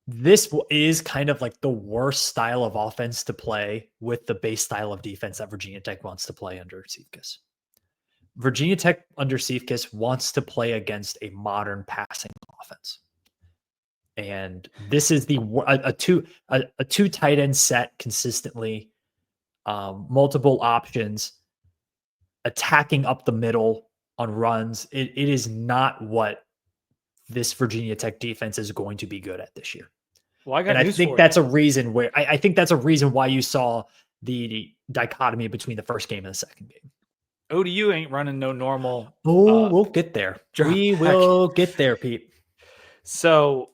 this is kind of like the worst style of offense to play with the base style of defense that Virginia Tech wants to play under Seifkiss. Virginia Tech under Seifkiss wants to play against a modern passing offense. And this is a two tight end set consistently, multiple options, attacking up the middle on runs. It is not what this Virginia Tech defense is going to be good at this year. Well, I think that's a reason where I think that's a reason why you saw the dichotomy between the first game and the second game. ODU ain't running no normal. We'll get there. We will get there, Pete. So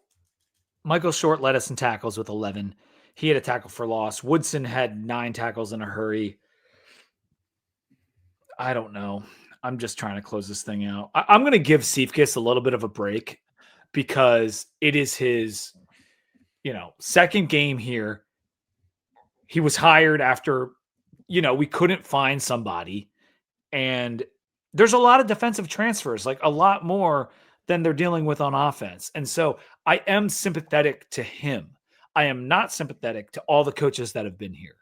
Michael Short led us in tackles with 11. He had a tackle for loss. Woodson had 9 tackles in a hurry. I don't know. I'm just trying to close this thing out. I'm going to give Seifkiss a little bit of a break because it is his, second game here. He was hired after, we couldn't find somebody. And there's a lot of defensive transfers, like a lot more than they're dealing with on offense. And so I am sympathetic to him. I am not sympathetic to all the coaches that have been here.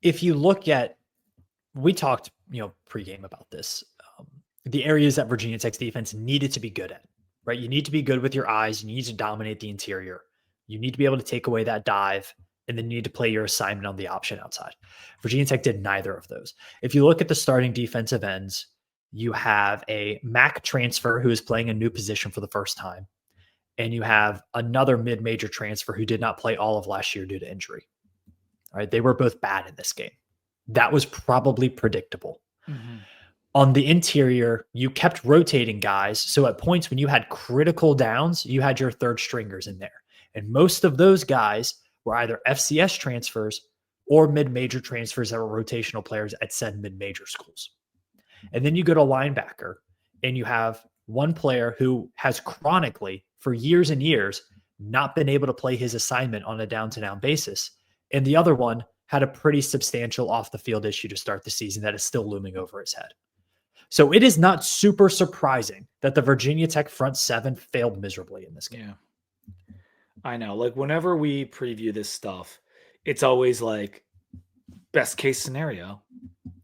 If you look at, we talked, pregame about this, the areas that Virginia Tech's defense needed to be good at, right? You need to be good with your eyes. You need to dominate the interior. You need to be able to take away that dive, and then you need to play your assignment on the option outside. Virginia Tech did neither of those. If you look at the starting defensive ends, you have a MAC transfer who is playing a new position for the first time, and you have another mid-major transfer who did not play all of last year due to injury. All right, they were both bad in this game. That was probably predictable. Mm-hmm. On the interior, you kept rotating guys. So at points when you had critical downs, you had your third stringers in there. And most of those guys were either FCS transfers or mid-major transfers that were rotational players at said mid-major schools. And then you go to linebacker, and you have one player who has chronically, for years and years, not been able to play his assignment on a down-to-down basis. And the other one had a pretty substantial off-the-field issue to start the season that is still looming over his head. So it is not super surprising that the Virginia Tech front seven failed miserably in this game. Yeah. I know. Like, whenever we preview this stuff, it's always like best case scenario.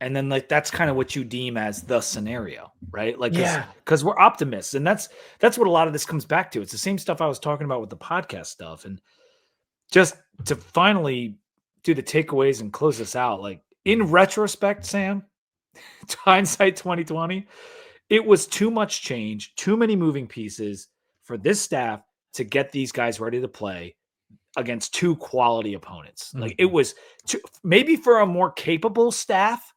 And then like that's kind of what you deem as the scenario, right? Like, because we're optimists, and that's what a lot of this comes back to. It's the same stuff I was talking about with the podcast stuff. And just to finally do the takeaways and close this out, like in retrospect, Sam, hindsight 2020, it was too much change, too many moving pieces for this staff to get these guys ready to play against two quality opponents. Like it was maybe for a more capable staff,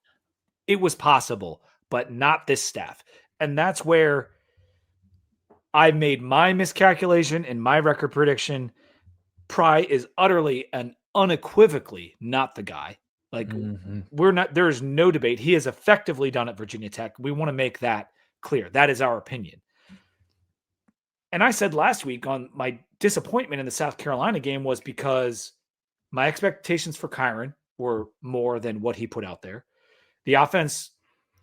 it was possible, but not this staff. And that's where I made my miscalculation in my record prediction. Pry is utterly and unequivocally not the guy. Like there's no debate. He has effectively done at Virginia Tech. We want to make that clear. That is our opinion. And I said last week on my disappointment in the South Carolina game was because my expectations for Kyron were more than what he put out there. The offense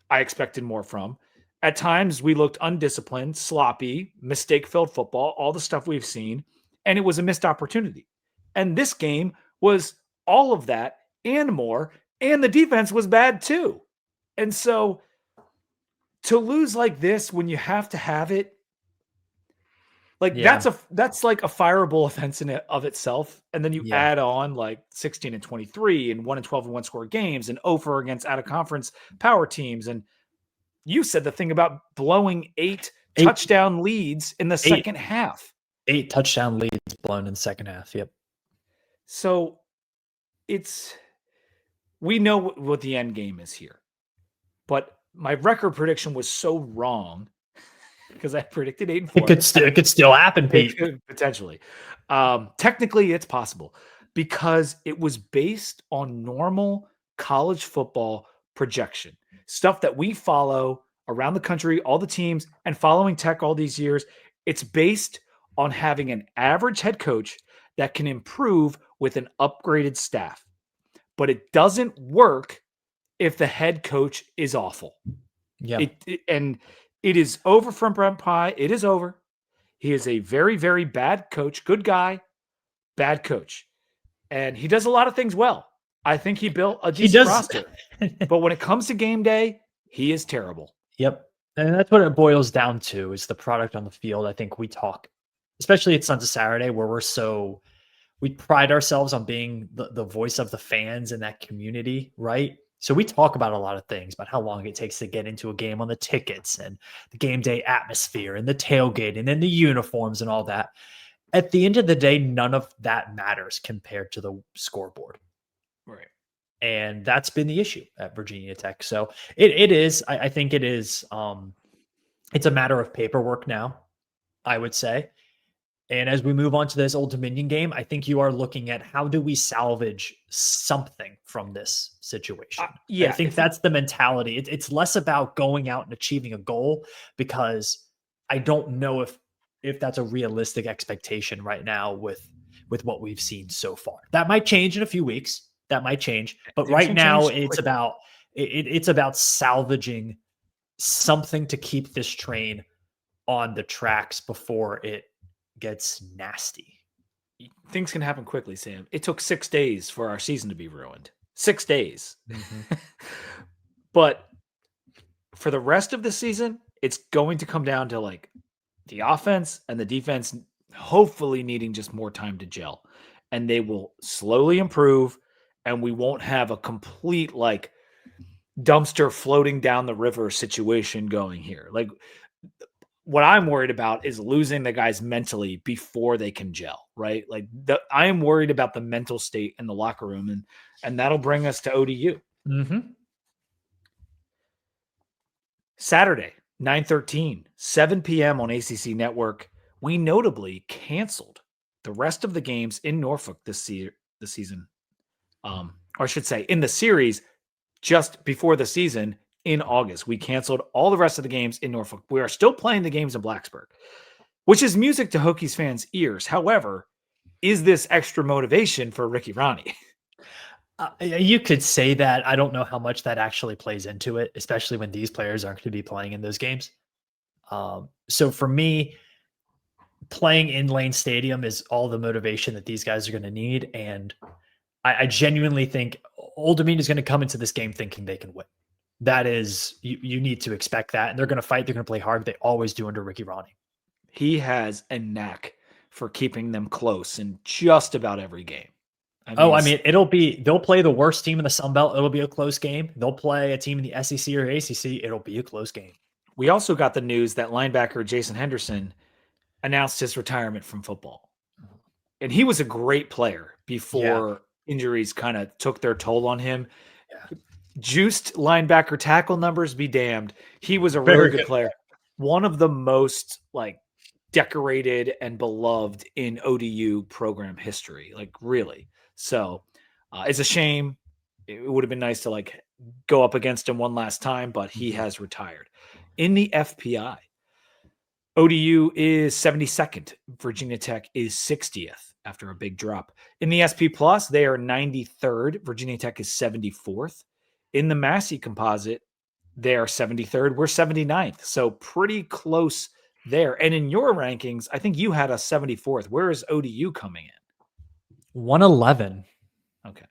I expected more from. At times we looked undisciplined, sloppy, mistake-filled football, all the stuff we've seen, and it was a missed opportunity. And this game was all of that and more, and the defense was bad too. And so to lose like this when you have to have it, like that's like a fireable offense in it of itself. And then you add on like 16-23 and 1-12 in one score games and 0 against out of conference power teams. And you said the thing about blowing eight touchdown leads in the second half. 8 touchdown leads blown in the second half. Yep. So we know what the end game is here, but my record prediction was so wrong because I predicted 8-4. It could still happen, Pete. Potentially. Technically, it's possible because it was based on normal college football projection, stuff that we follow around the country, all the teams, and following Tech all these years. It's based on having an average head coach that can improve with an upgraded staff. But it doesn't work if the head coach is awful. Yeah. It is over from Brent Pye. It is over. He is a very, very bad coach. Good guy, bad coach. And he does a lot of things well. I think he built a decent roster. But when it comes to game day, he is terrible. Yep. And that's what it boils down to is the product on the field. I think we talk, especially at Sons of Saturday, where we pride ourselves on being the voice of the fans in that community, right? So we talk about a lot of things, about how long it takes to get into a game on the tickets and the game day atmosphere and the tailgating and the uniforms and all that. At the end of the day, none of that matters compared to the scoreboard. Right. And that's been the issue at Virginia Tech. So it is, I think it is, it's a matter of paperwork now, I would say. And as we move on to this Old Dominion game, I think you are looking at how do we salvage something from this situation? I think that's the mentality. It's less about going out and achieving a goal, because I don't know if that's a realistic expectation right now with what we've seen so far. That might change in a few weeks. That might change. But right now it's about salvaging something to keep this train on the tracks before it gets nasty. Things can happen quickly, Sam. It took 6 days for our season to be ruined. 6 days. But for the rest of the season, it's going to come down to like the offense and the defense hopefully needing just more time to gel. And they will slowly improve, and we won't have a complete like dumpster floating down the river situation going here. Like, what I'm worried about is losing the guys mentally before they can gel, right? Like I am worried about the mental state in the locker room, and that'll bring us to ODU. Saturday, 9/13, 7 p.m. on ACC Network. We notably canceled the rest of the games in Norfolk this season. Or I should say in the series just before the season. In August, we canceled all the rest of the games in Norfolk. We are still playing the games in Blacksburg, which is music to Hokies fans' ears. However, is this extra motivation for Ricky Ronnie? You could say that. I don't know how much that actually plays into it, especially when these players aren't going to be playing in those games. So for me, playing in Lane Stadium is all the motivation that these guys are going to need. And I genuinely think Old Dominion is going to come into this game thinking they can win. That is, you need to expect that. And they're going to fight. They're going to play hard. They always do under Ricky Ronnie. He has a knack for keeping them close in just about every game. They'll play the worst team in the Sun Belt. It'll be a close game. They'll play a team in the SEC or ACC. It'll be a close game. We also got the news that linebacker Jason Henderson announced his retirement from football. And he was a great player before injuries kind of took their toll on him. Yeah. Juiced linebacker tackle numbers be damned. He was a Very really good good player. One of the most like decorated and beloved in ODU program history, like really. So it's a shame. It would have been nice to like go up against him one last time, but he has retired. In the FPI, ODU is 72nd. Virginia Tech is 60th after a big drop. In the SP Plus, they are 93rd. Virginia Tech is 74th. In the Massey Composite, they are 73rd. We're 79th. So pretty close there. And in your rankings, I think you had us 74th. Where is ODU coming in? 111. Okay.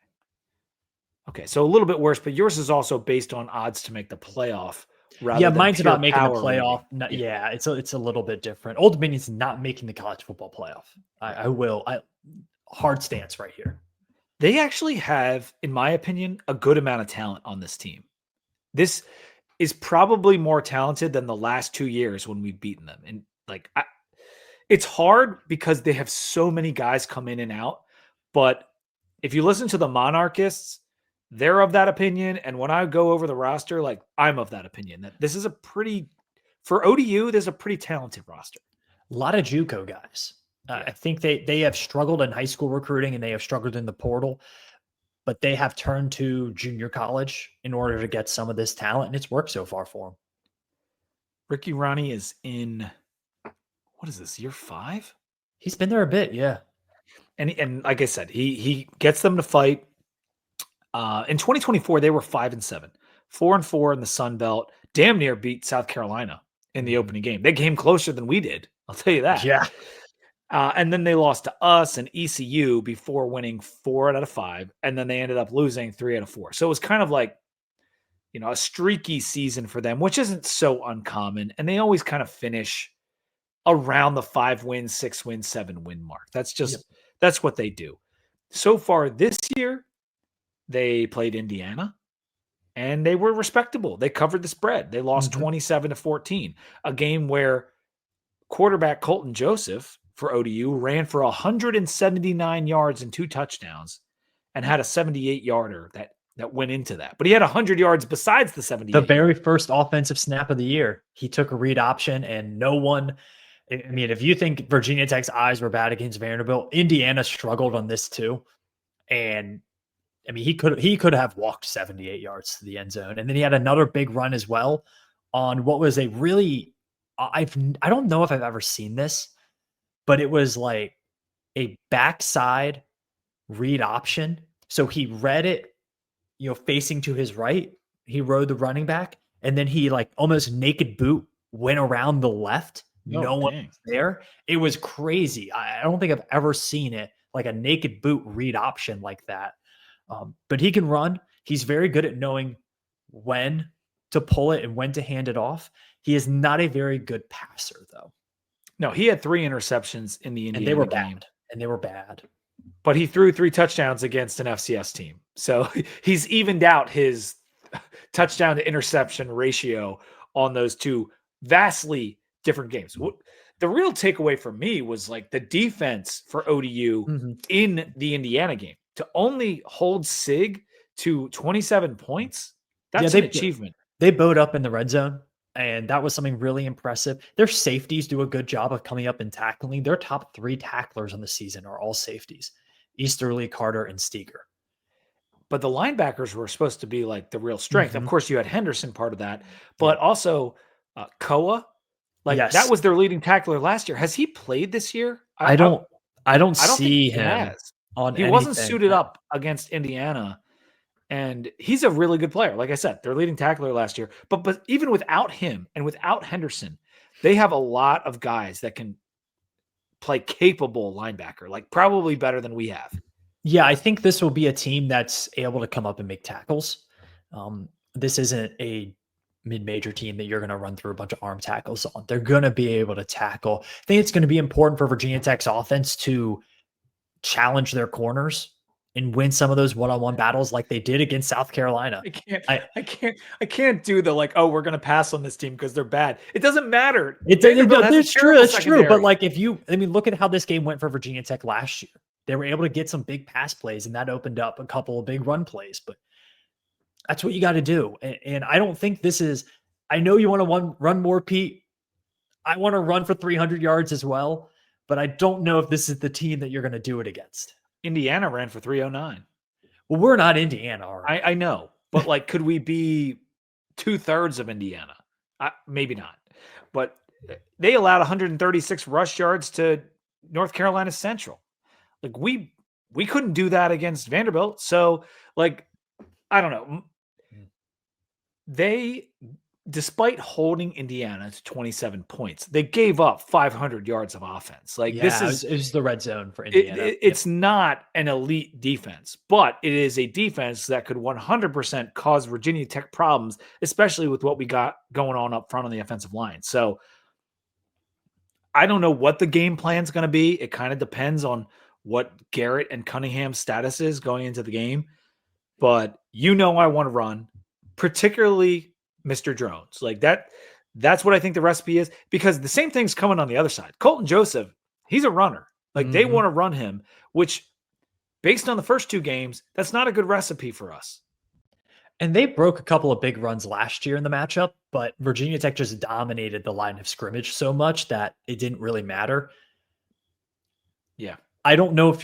Okay. So a little bit worse, but yours is also based on odds to make the playoff. Yeah, mine's about making the power playoff. Yeah, it's a little bit different. Old Dominion's not making the college football playoff. I hard stance right here. They actually have, in my opinion, a good amount of talent on this team. This is probably more talented than the last 2 years when we've beaten them. And like, it's hard because they have so many guys come in and out. But if you listen to the Monarchists, they're of that opinion. And when I go over the roster, like I'm of that opinion that this is for ODU, there's a pretty talented roster. A lot of JUCO guys. I think they have struggled in high school recruiting and they have struggled in the portal, but they have turned to junior college in order to get some of this talent, and it's worked so far for them. Ricky Ronnie is in, what is this, year 5? He's been there a bit, yeah. And like I said, he gets them to fight. In 2024, they were 5-7, 4-4 in the Sun Belt. Damn near beat South Carolina in the opening game. They came closer than we did. I'll tell you that. Yeah. And then they lost to us and ECU before winning 4 out of 5. And then they ended up losing 3 out of 4. So it was kind of like, a streaky season for them, which isn't so uncommon. And they always kind of finish around the 5-win, 6-win, 7-win mark. That's what they do. So far this year, they played Indiana and they were respectable. They covered the spread. They lost 27-14, a game where quarterback Colton Joseph for ODU ran for 179 yards and 2 touchdowns and had a 78-yarder that went into that. But he had 100 yards besides the 78. The very first offensive snap of the year, he took a read option and no one – I mean, if you think Virginia Tech's eyes were bad against Vanderbilt, Indiana struggled on this too. And I mean, he could have walked 78 yards to the end zone. And then he had another big run as well on what was a really – I don't know if I've ever seen this, but it was like a backside read option. So he read it, facing to his right. He rode the running back, and then he like almost naked boot went around the left. No one was there. It was crazy. I don't think I've ever seen it, like a naked boot read option like that. But he can run. He's very good at knowing when to pull it and when to hand it off. He is not a very good passer, though. No, he had 3 interceptions in the Indiana game. And they were bad. But he threw 3 touchdowns against an FCS team. So he's evened out his touchdown to interception ratio on those 2 vastly different games. The real takeaway for me was like the defense for ODU in the Indiana game. To only hold SIG to 27 points, that's an achievement. They bowed up in the red zone, and that was something really impressive. Their safeties do a good job of coming up and tackling. Their top 3 tacklers on the season are all safeties: Easterly, Carter, and Steger. But the linebackers were supposed to be like the real strength. Of course, you had Henderson part of that, but also Koa. That was their leading tackler last year. Has he played this year? I don't see him. He wasn't suited up against Indiana, and he's a really good player. Like I said, their leading tackler last year. But even without him and without Henderson, they have a lot of guys that can play capable linebacker, like probably better than we have. Yeah, I think this will be a team that's able to come up and make tackles. This isn't a mid-major team that you're going to run through a bunch of arm tackles on. They're going to be able to tackle. I think it's going to be important for Virginia Tech's offense to challenge their corners and win some of those one-on-one battles like they did against South Carolina. I can't do the like, oh, we're gonna pass on this team because they're bad. It doesn't matter. It's true. It's true. But like, look at how this game went for Virginia Tech last year. They were able to get some big pass plays, and that opened up a couple of big run plays. But that's what you got to do. And I don't think this is. I know you want to run more, Pete. I want to run for 300 yards as well, but I don't know if this is the team that you're going to do it against. Indiana ran for 309. Well, we're not Indiana, are we? I know, but like, could we be 2/3 of Indiana? Maybe not. But they allowed 136 rush yards to North Carolina Central. Like we couldn't do that against Vanderbilt. So like, I don't know. They, despite holding Indiana to 27 points, they gave up 500 yards of offense. Like this is the red zone for Indiana. It's not an elite defense, but it is a defense that could 100% cause Virginia Tech problems, especially with what we got going on up front on the offensive line. So I don't know what the game plan is going to be. It kind of depends on what Garrett and Cunningham's status is going into the game. But I want to run, particularly Mr. Drones. Like that's what I think the recipe is, because the same thing's coming on the other side. Colton Joseph, he's a runner. Like they want to run him, which based on the first two games, that's not a good recipe for us. And they broke a couple of big runs last year in the matchup, but Virginia Tech just dominated the line of scrimmage so much that it didn't really matter. Yeah. I don't know if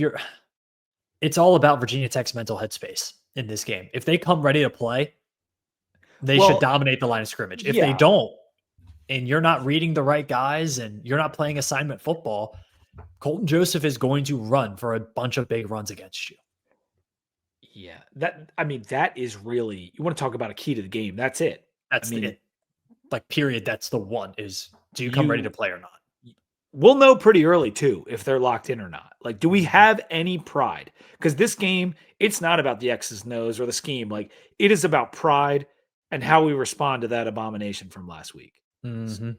it's all about Virginia Tech's mental headspace in this game. If they come ready to play, they should dominate the line of scrimmage. If they don't, and you're not reading the right guys and you're not playing assignment football, Colton Joseph is going to run for a bunch of big runs against you. Yeah. That is really, you want to talk about a key to the game. That's it. That's period. That's the one is, do you come ready to play or not? We'll know pretty early too, if they're locked in or not. Like, do we have any pride? Because this game, it's not about the X's and O's or the scheme. Like, it is about pride and how we respond to that abomination from last week. Mm-hmm.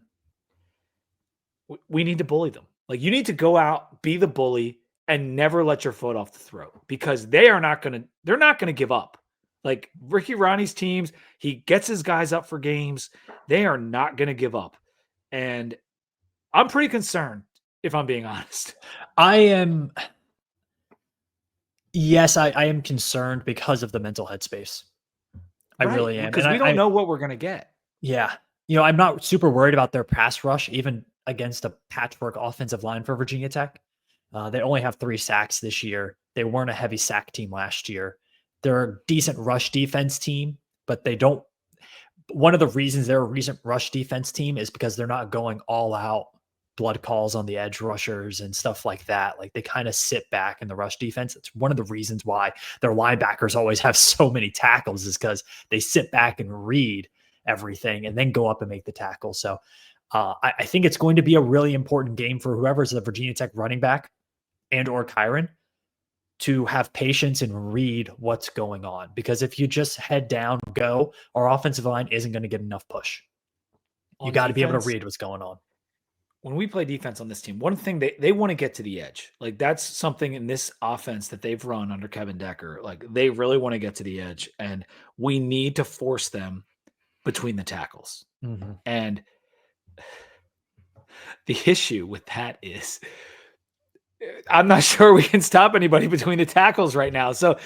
We need to bully them. Like, you need to go out, be the bully, and never let your foot off the throat, because they're not going to give up. Like Ricky Ronnie's teams, he gets his guys up for games. They are not going to give up. And I'm pretty concerned, if I'm being honest. I am. Yes, I am concerned because of the mental headspace. I really am. Because we don't know what we're going to get. Yeah. I'm not super worried about their pass rush, even against a patchwork offensive line for Virginia Tech. They only have 3 sacks this year. They weren't a heavy sack team last year. They're a decent rush defense team, but they don't. One of the reasons they're a recent rush defense team is because they're not going all out blood calls on the edge rushers and stuff like that. Like they kind of sit back in the rush defense. It's one of the reasons why their linebackers always have so many tackles, is because they sit back and read everything and then go up and make the tackle. So I think it's going to be a really important game for whoever's the Virginia Tech running back and or Kyron to have patience and read what's going on. Because if you just head down, go, our offensive line isn't going to get enough push. You got to be able to read what's going on. When we play defense on this team, one thing they want to get to the edge. Like that's something in this offense that they've run under Kevin Decker. Like they really want to get to the edge, and we need to force them between the tackles. Mm-hmm. And the issue with that is I'm not sure we can stop anybody between the tackles right now. So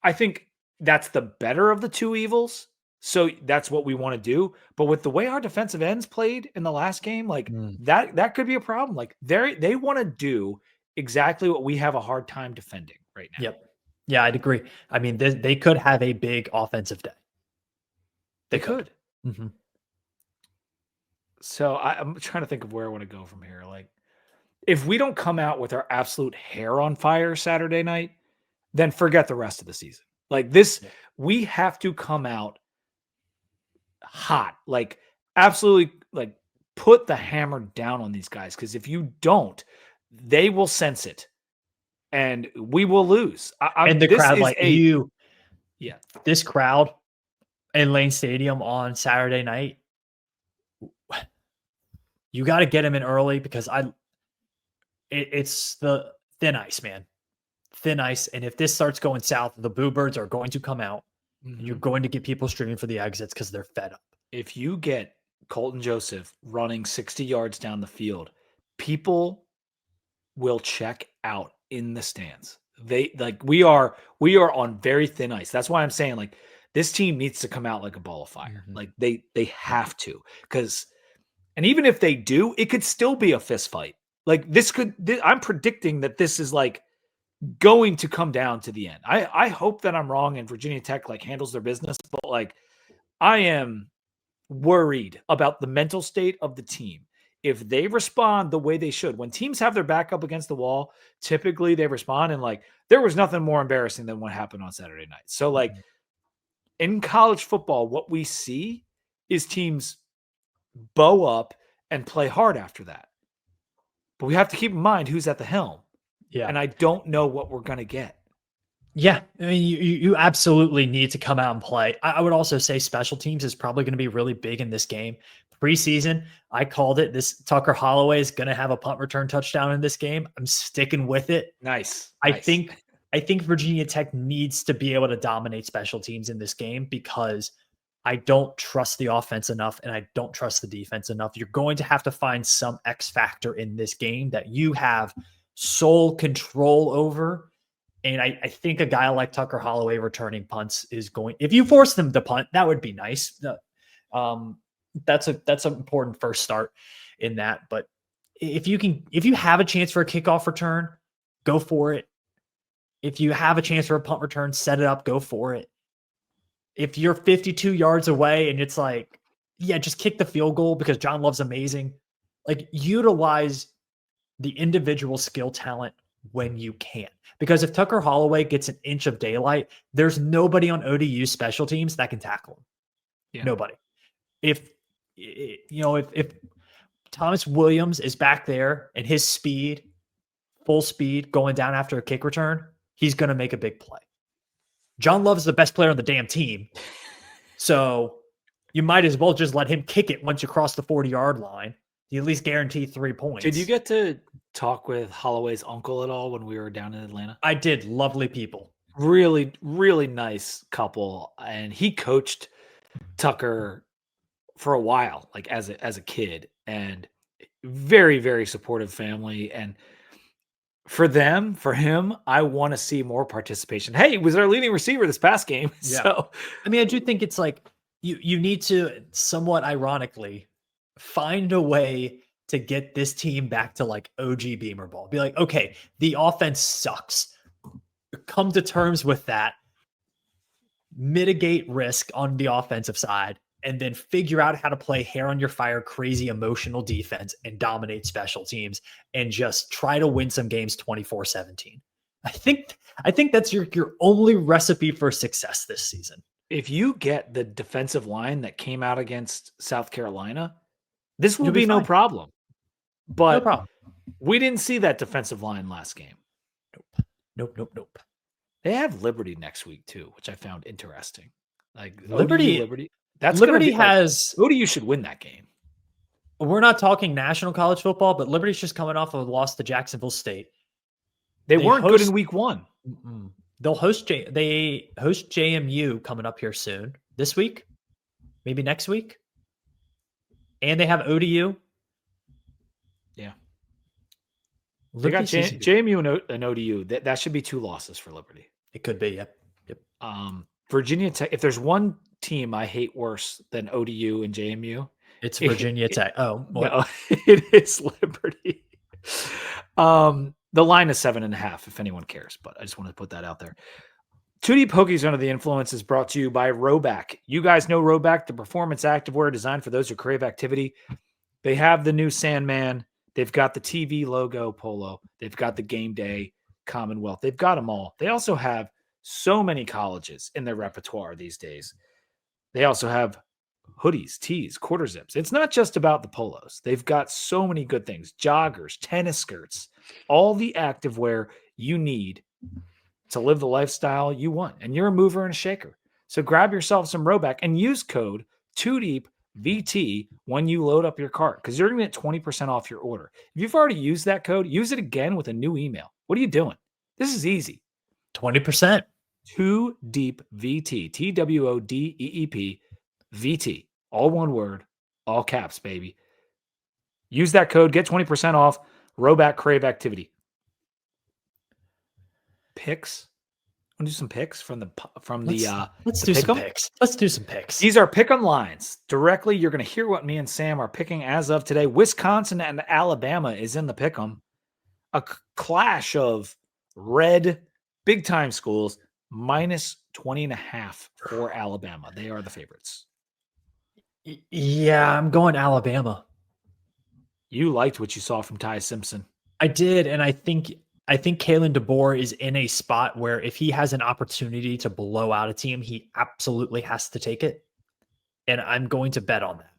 I think that's the better of the two evils. So that's what we want to do. But with the way our defensive ends played in the last game, like that could be a problem. Like they want to do exactly what we have a hard time defending right now. Yep. Yeah, I'd agree. I mean, they could have a big offensive day. They could. Mm-hmm. So I'm trying to think of where I want to go from here. Like, if we don't come out with our absolute hair on fire Saturday night, then forget the rest of the season. Like this, we have to come out hot, like absolutely, like put the hammer down on these guys. Because if you don't, they will sense it, and we will lose. And the crowd, like yeah, this crowd in Lane Stadium on Saturday night, you got to get them in early, because it's the thin ice, man. thin ice. And if this starts going south, the Boo Birds are going to come out and you're Mhm. going to get people streaming for the exits because they're fed up. If you get Colton Joseph running 60 yards down the field, people will check out in the stands. They like we are on very thin ice. That's why I'm saying like this team needs to come out like a ball of fire. Like they have to, because and even if they do, it could still be a fist fight. Like I'm predicting that this is like going to come down to the end. I hope that I'm wrong and Virginia Tech like handles their business, but like I am worried about the mental state of the team. If they respond the way they should, when teams have their back up against the wall, typically they respond. And like, there was nothing more embarrassing than what happened on Saturday night. So, like, in college football, what we see is teams bow up and play hard after that. But we have to keep in mind who's at the helm. Yeah. And I don't know what we're going to get. Yeah, I mean, you absolutely need to come out and play. I would also say special teams is probably going to be really big in this game. Preseason, I called it. This Tucker Holloway is going to have a punt return touchdown in this game. I'm sticking with it. Nice. I think Virginia Tech needs to be able to dominate special teams in this game because I don't trust the offense enough and I don't trust the defense enough. You're going to have to find some X factor in this game that you have sole control over. And I think a guy like Tucker Holloway returning punts is going. If you force them to punt, that would be nice. That's an important first start in that. But if you have a chance for a kickoff return, go for it. If you have a chance for a punt return, set it up, go for it. If you're 52 yards away and it's like, yeah, just kick the field goal because John Love's amazing. Like, utilize the individual skill talent when you can. Because if Tucker Holloway gets an inch of daylight, there's nobody on ODU special teams that can tackle him. Yeah. Nobody. If Thomas Williams is back there and his speed, full speed, going down after a kick return, he's going to make a big play. John Love is the best player on the damn team. So you might as well just let him kick it once you cross the 40-yard line. You at least guarantee 3 points. Did you get to talk with Holloway's uncle at all when we were down in Atlanta? I did. Lovely people. Really, really nice couple. And he coached Tucker for a while, like as a kid, and very, very supportive family. And for him, I want to see more participation. Hey, he was our leading receiver this past game. Yeah. So I mean, I do think it's like you need to, somewhat ironically, find a way to get this team back to like OG Beamer ball. Be like, okay, the offense sucks. Come to terms with that. Mitigate risk on the offensive side, and then figure out how to play hair on your fire, crazy emotional defense and dominate special teams and just try to win some games 24-17. I think that's your only recipe for success this season. If you get the defensive line that came out against South Carolina, this will You'll be be no fine. problem. But No problem. we didn't see that defensive line last game. Nope. They have Liberty next week too, which I found interesting. Like Liberty- Liberty. That's Liberty gonna be, has. ODU should win that game. We're not talking national college football, but Liberty's just coming off of a loss to Jacksonville State. They weren't good host- in week one. They'll host they host JMU coming up here soon. This week, maybe next week, and they have ODU. Yeah, they got JMU and ODU. That should be 2 losses for Liberty. It could be. Yep. Virginia Tech. If there's one team I hate worse than ODU and JMU, it's Virginia Tech. Oh, what? no, it is Liberty. The line is 7.5 if anyone cares, but I just want to put that out there. Two Deep Hokies Under the Influence is brought to you by Rhoback. You guys know Rhoback, the performance activewear designed for those who crave activity. They have the new Sandman. They've got the TV logo polo. They've got the game day Commonwealth. They've got them all. They also have so many colleges in their repertoire these days. They also have hoodies, tees, quarter zips. It's not just about the polos. They've got so many good things. Joggers, tennis skirts, all the activewear you need to live the lifestyle you want. And you're a mover and a shaker. So grab yourself some Rhoback and use code 2DEEPVT when you load up your cart, because you're going to get 20% off your order. If you've already used that code, use it again with a new email. What are you doing? This is easy. 20%. TWODEEPVT. TWODEEPVT. All one word, all caps, baby. Use that code, get 20% off Rhoback Crave activity. Picks. Want to do some picks from the let's the do some pick'em? picks. Let's do some picks. These are pick'em lines. Directly, you're going to hear what me and Sam are picking as of today. Wisconsin and Alabama is in the pick'em. A clash of red big-time schools, minus 20.5 for Alabama. They are the favorites. Yeah, I'm going Alabama. You liked what you saw from Ty Simpson. I did, and I think Kalen DeBoer is in a spot where if he has an opportunity to blow out a team, he absolutely has to take it. And I'm going to bet on that.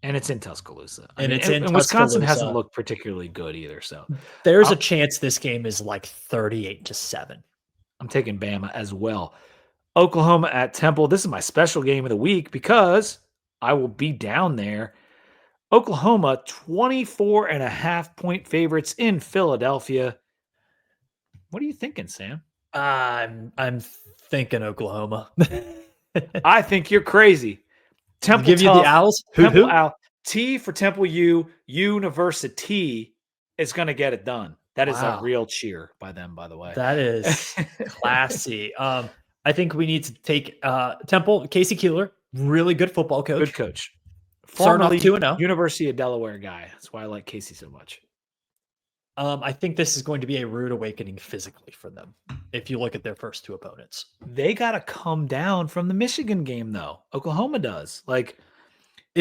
And it's in Tuscaloosa. And Wisconsin hasn't looked particularly good either. So there's a chance this game is like 38-7. I'm taking Bama as well. Oklahoma at Temple. This is my special game of the week because I will be down there. Oklahoma, 24.5-point favorites in Philadelphia. What are you thinking, Sam? I'm thinking Oklahoma. I think you're crazy. Temple give you the Owls. Temple Owl. T for Temple U. University is going to get it done. That is a real cheer by them, by the way. That is classy. I think we need to take Temple. Casey Keeler, really good football coach. Good coach. Formerly University of Delaware guy. That's why I like Casey so much. I think this is going to be a rude awakening physically for them. If you look at their first two opponents, they got to come down from the Michigan game, though. Oklahoma does. Like,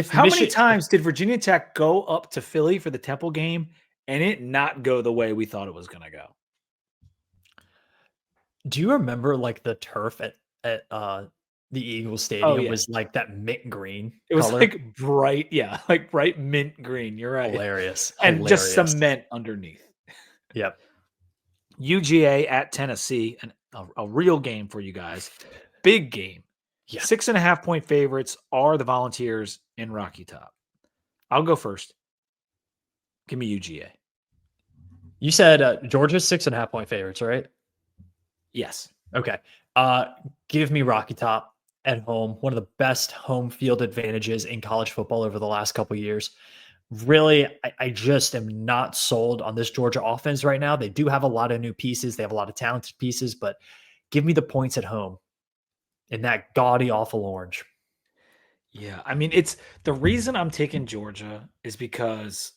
how many times did Virginia Tech go up to Philly for the Temple game and it not go the way we thought it was going to go? Do you remember like the turf at the Eagles Stadium was like that mint green? It was like bright, like bright mint green. You're right. Hilarious. And just cement underneath. Yep. UGA at Tennessee, a real game for you guys. Big game. Yeah. 6.5-point favorites are the Volunteers in Rocky Top. I'll go first. Give me UGA. You said Georgia's 6.5-point favorites, right? Yes. Okay. Give me Rocky Top at home. One of the best home field advantages in college football over the last couple of years. Really, I just am not sold on this Georgia offense right now. They do have a lot of new pieces. They have a lot of talented pieces, but give me the points at home in that gaudy, awful orange. Yeah. I mean, it's the reason I'm taking Georgia is because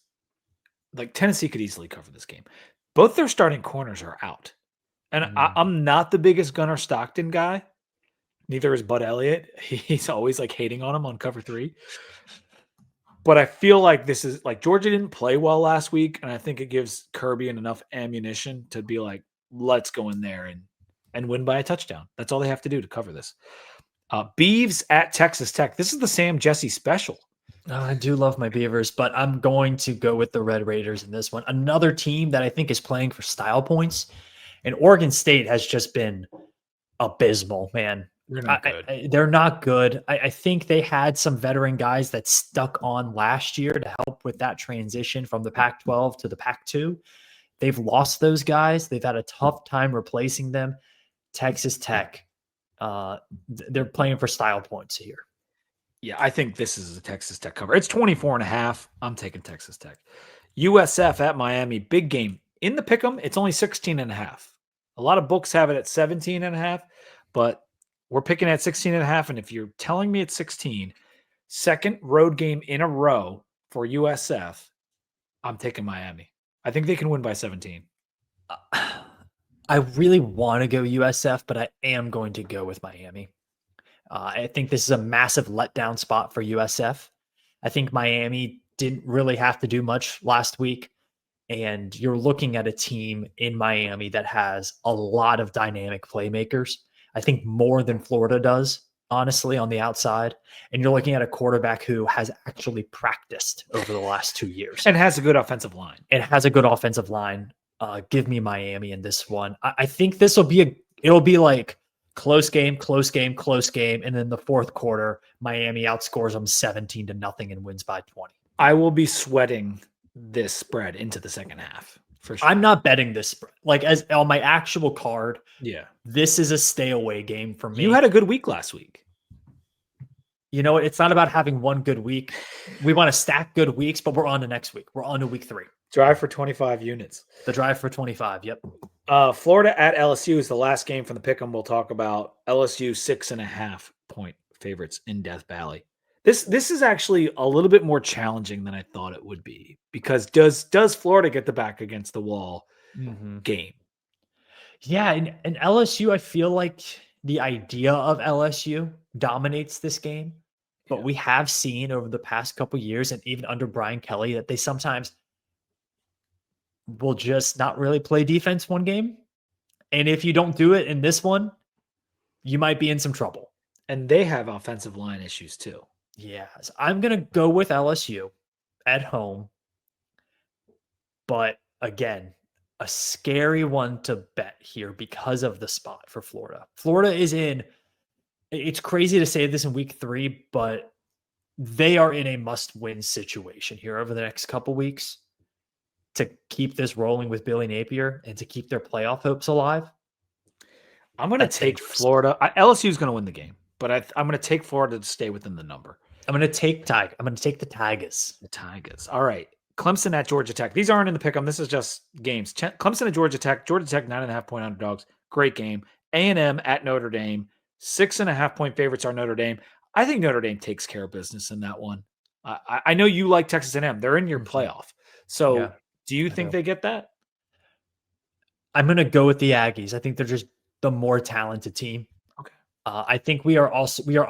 like Tennessee could easily cover this game. Both their starting corners are out. And I'm not the biggest Gunnar Stockton guy. Neither is Bud Elliott. He's always like hating on him on cover 3. But I feel like this is like Georgia didn't play well last week. And I think it gives Kirby enough ammunition to be like, let's go in there and win by a touchdown. That's all they have to do to cover this. Beavs at Texas Tech. This is the Sam Jesse special. Oh, I do love my Beavers, but I'm going to go with the Red Raiders in this one. Another team that I think is playing for style points. And Oregon State has just been abysmal, man. They're not good. I think they had some veteran guys that stuck on last year to help with that transition from the Pac-12 to the Pac-2. They've lost those guys. They've had a tough time replacing them. Texas Tech, they're playing for style points here. Yeah, I think this is a Texas Tech cover. It's 24.5. I'm taking Texas Tech. USF at Miami, big game. In the pick'em, it's only 16.5. A lot of books have it at 17.5, but we're picking at 16.5. And if you're telling me it's 16, second road game in a row for USF, I'm taking Miami. I think they can win by 17. I really want to go USF, but I am going to go with Miami. I think this is a massive letdown spot for USF. I think Miami didn't really have to do much last week. And you're looking at a team in Miami that has a lot of dynamic playmakers. I think more than Florida does, honestly, on the outside. And you're looking at a quarterback who has actually practiced over the last 2 years. And has a good offensive line. Give me Miami in this one. I think this will be it'll be like close game. And then the fourth quarter, Miami outscores them 17-0 and wins by 20. I will be sweating this spread into the second half For sure. I'm not betting this spread. Like as on my actual card, Yeah. this is like as on my actual card. Yeah. This is a stay away game for me. You had a good week last week. You know, it's not about having one good week. We want to stack good weeks, but we're on to next week. We're on to week 3. Drive for 25 units. The drive for 25. Yep. Florida at LSU is the last game from the pick'em we'll talk about. LSU 6.5 point favorites in Death Valley. This is actually a little bit more challenging than I thought it would be, because does Florida get the back against the wall game? Yeah, and LSU, I feel like the idea of LSU dominates this game, but we have seen over the past couple years, and even under Brian Kelly, that they sometimes will just not really play defense one game. And if you don't do it in this one, you might be in some trouble. And they have offensive line issues too. Yeah, so I'm going to go with LSU at home. But again, a scary one to bet here because of the spot for Florida. Florida is in, it's crazy to say this in week 3, but they are in a must-win situation here over the next couple weeks to keep this rolling with Billy Napier and to keep their playoff hopes alive. I'm going to take Florida. LSU is going to win the game, but I'm going to take Florida to stay within the number. I'm going to take the Tigers. The Tigers. All right. Clemson at Georgia Tech. These aren't in the pick'em. This is just games. Clemson at Georgia Tech. Georgia Tech 9.5 point underdogs. Great game. A&M at Notre Dame. 6.5 point favorites are Notre Dame. I think Notre Dame takes care of business in that one. I know you like Texas A&M. They're in your playoff. So do you think they get that? I'm going to go with the Aggies. I think they're just the more talented team. Okay. I think we are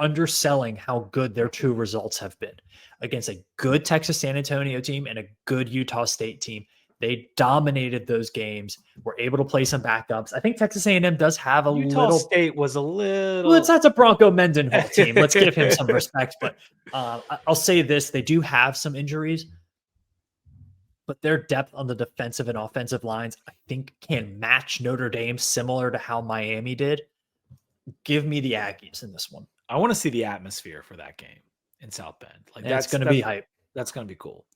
underselling how good their 2 results have been against a good Texas San Antonio team and a good Utah State team. They dominated those games. Were able to play some backups. I think Texas A&M does have a Utah little. State was a little. Well, that's a Bronco Mendenhall team. Let's give him some respect. But I'll say this: they do have some injuries, but their depth on the defensive and offensive lines, I think, can match Notre Dame, similar to how Miami did. Give me the Aggies in this one. I want to see the atmosphere for that game in South Bend. Like that's going to be hype. That's going to be cool.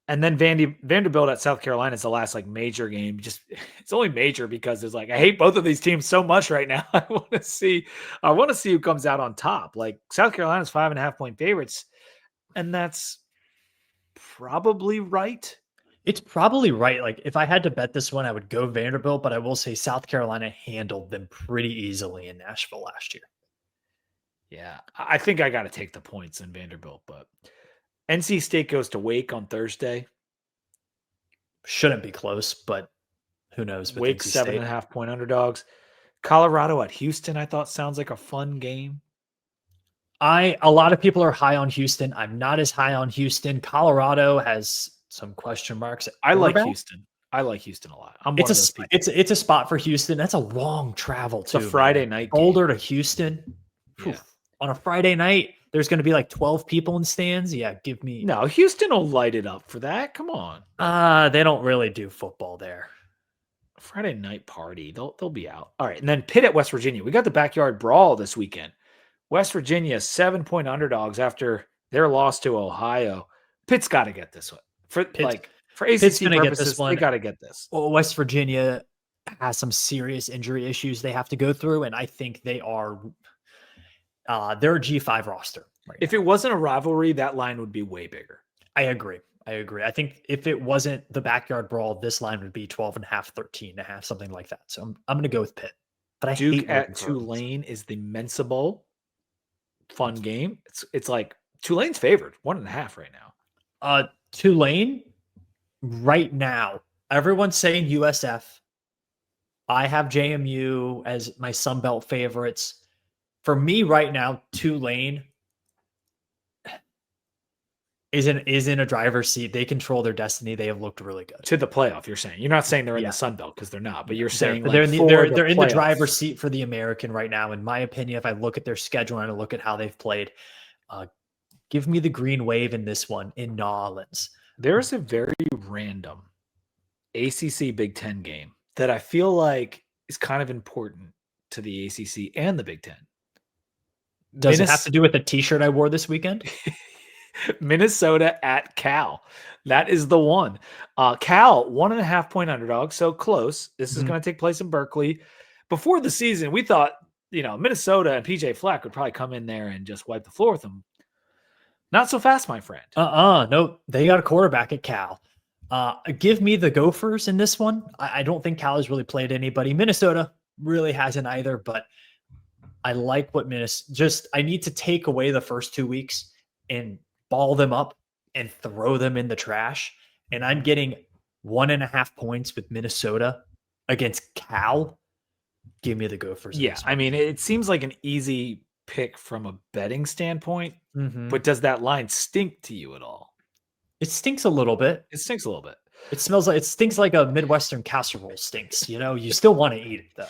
And then Vanderbilt at South Carolina is the last major game. Just it's only major because there's I hate both of these teams so much right now. I want to see who comes out on top. Like South Carolina's 5.5 point favorites, and that's probably right. It's probably right. Like if I had to bet this one, I would go Vanderbilt, but I will say South Carolina handled them pretty easily in Nashville last year. Yeah, I think I got to take the points in Vanderbilt, but NC State goes to Wake on Thursday. Shouldn't be close, but who knows? Wake 7.5 point underdogs. Colorado at Houston, I thought sounds like a fun game. A lot of people are high on Houston. I'm not as high on Houston. Colorado has some question marks. I like Houston. I like Houston a lot. I'm one of those people. It's a spot for Houston. That's a long travel too. It's a Friday night game. Boulder to Houston. Yeah. On a Friday night, there's going to be 12 people in stands. Yeah, give me. No, Houston will light it up for that. Come on. They don't really do football there. Friday night party. They'll be out. All right, and then Pitt at West Virginia. We got the backyard brawl this weekend. West Virginia 7-point underdogs after their loss to Ohio. Pitt's got to get this one. For ACC purposes, they got to get this. Well, West Virginia has some serious injury issues they have to go through, and I think they are. They're a G5 roster. Right if it wasn't a rivalry, that line would be way bigger. I agree. I think if it wasn't the backyard brawl, this line would be 12.5, 13.5, something like that. So I'm going to go with Pitt. But Duke at Tulane is the Mensa Bowl. Fun game. It's Tulane's favored 1.5 right now. Tulane right now. Everyone's saying USF. I have JMU as my Sun Belt favorites. For me right now, Tulane is in a driver's seat. They control their destiny. They have looked really good. To the playoff, you're saying. You're not saying they're in the Sun Belt because they're not, but you're saying they're in the driver's seat for the American right now. In my opinion, if I look at their schedule and I look at how they've played, give me the green wave in this one in New Orleans. There's a very random ACC Big Ten game that I feel like is kind of important to the ACC and the Big Ten. Does it have to do with the T-shirt I wore this weekend? Minnesota at Cal. That is the one. Cal, 1.5-point underdog, so close. This is going to take place in Berkeley. Before the season, we thought, Minnesota and PJ Fleck would probably come in there and just wipe the floor with them. Not so fast, my friend. No, they got a quarterback at Cal. Give me the Gophers in this one. I don't think Cal has really played anybody. Minnesota really hasn't either, but I like what I need to take away the first 2 weeks and ball them up and throw them in the trash. And I'm getting 1.5 points with Minnesota against Cal. Give me the Gophers. Yeah, I mean, it seems like an easy pick from a betting standpoint, but does that line stink to you at all? It stinks a little bit. It stinks a little bit. It stinks like a Midwestern casserole stinks. You still want to eat it though.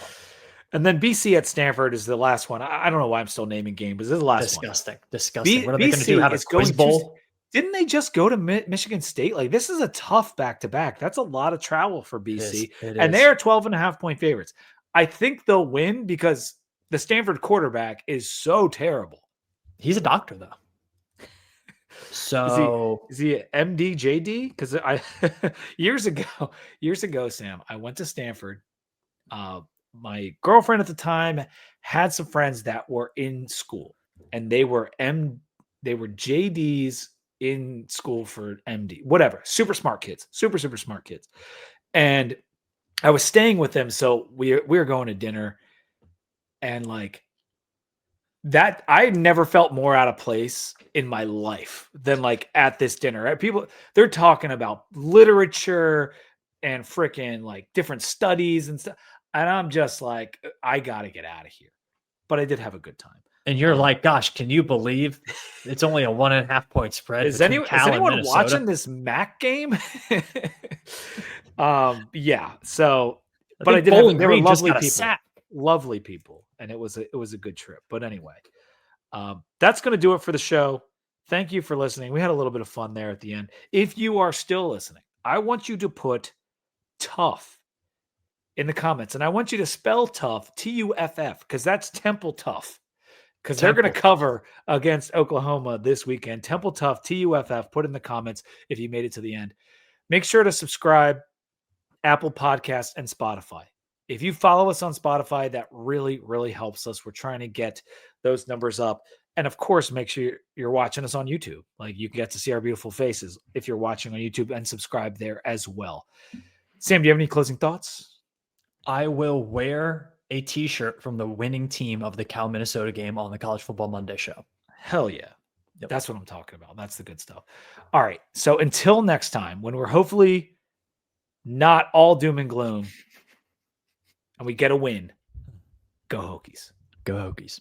And then BC at Stanford is the last one. I don't know why I'm still naming games, but this is the last one. Disgusting. What are they going to do? Have a quiz bowl? Didn't they just go to Michigan State? Like, this is a tough back-to-back. That's a lot of travel for BC. And they are 12.5-point favorites. I think they'll win because the Stanford quarterback is so terrible. He's a doctor, though. So is he MD, JD? Because years ago, Sam, I went to Stanford. My girlfriend at the time had some friends that were in school, and they were JDs in school for MD, whatever. Super smart kids, super smart kids. And I was staying with them, so we were going to dinner, and like that, I never felt more out of place in my life than like at this dinner. Right? People, they're talking about literature and freaking like different studies and stuff. And I'm just like, I got to get out of here. But I did have a good time. And you're like, gosh, can you believe it's only a 1.5-point spread? Is anyone watching this MAC game? Yeah. So, but I did have, they were lovely people. Lovely people. And it was a good trip. But anyway, that's going to do it for the show. Thank you for listening. We had a little bit of fun there at the end. If you are still listening, I want you to put tough in the comments. And I want you to spell tough, TUFF, because that's Temple Tough. Because they're going to cover against Oklahoma this weekend. Temple Tough, TUFF. Put in the comments if you made it to the end. Make sure to subscribe, Apple Podcasts, and Spotify. If you follow us on Spotify, that really, really helps us. We're trying to get those numbers up. And of course, make sure you're watching us on YouTube. Like, you get to see our beautiful faces if you're watching on YouTube, and subscribe there as well. Sam, do you have any closing thoughts? I will wear a t-shirt from the winning team of the Cal Minnesota game on the College Football Monday show. Hell yeah. Yep. That's what I'm talking about. That's the good stuff. All right. So until next time, when we're hopefully not all doom and gloom and we get a win, go Hokies. Go Hokies.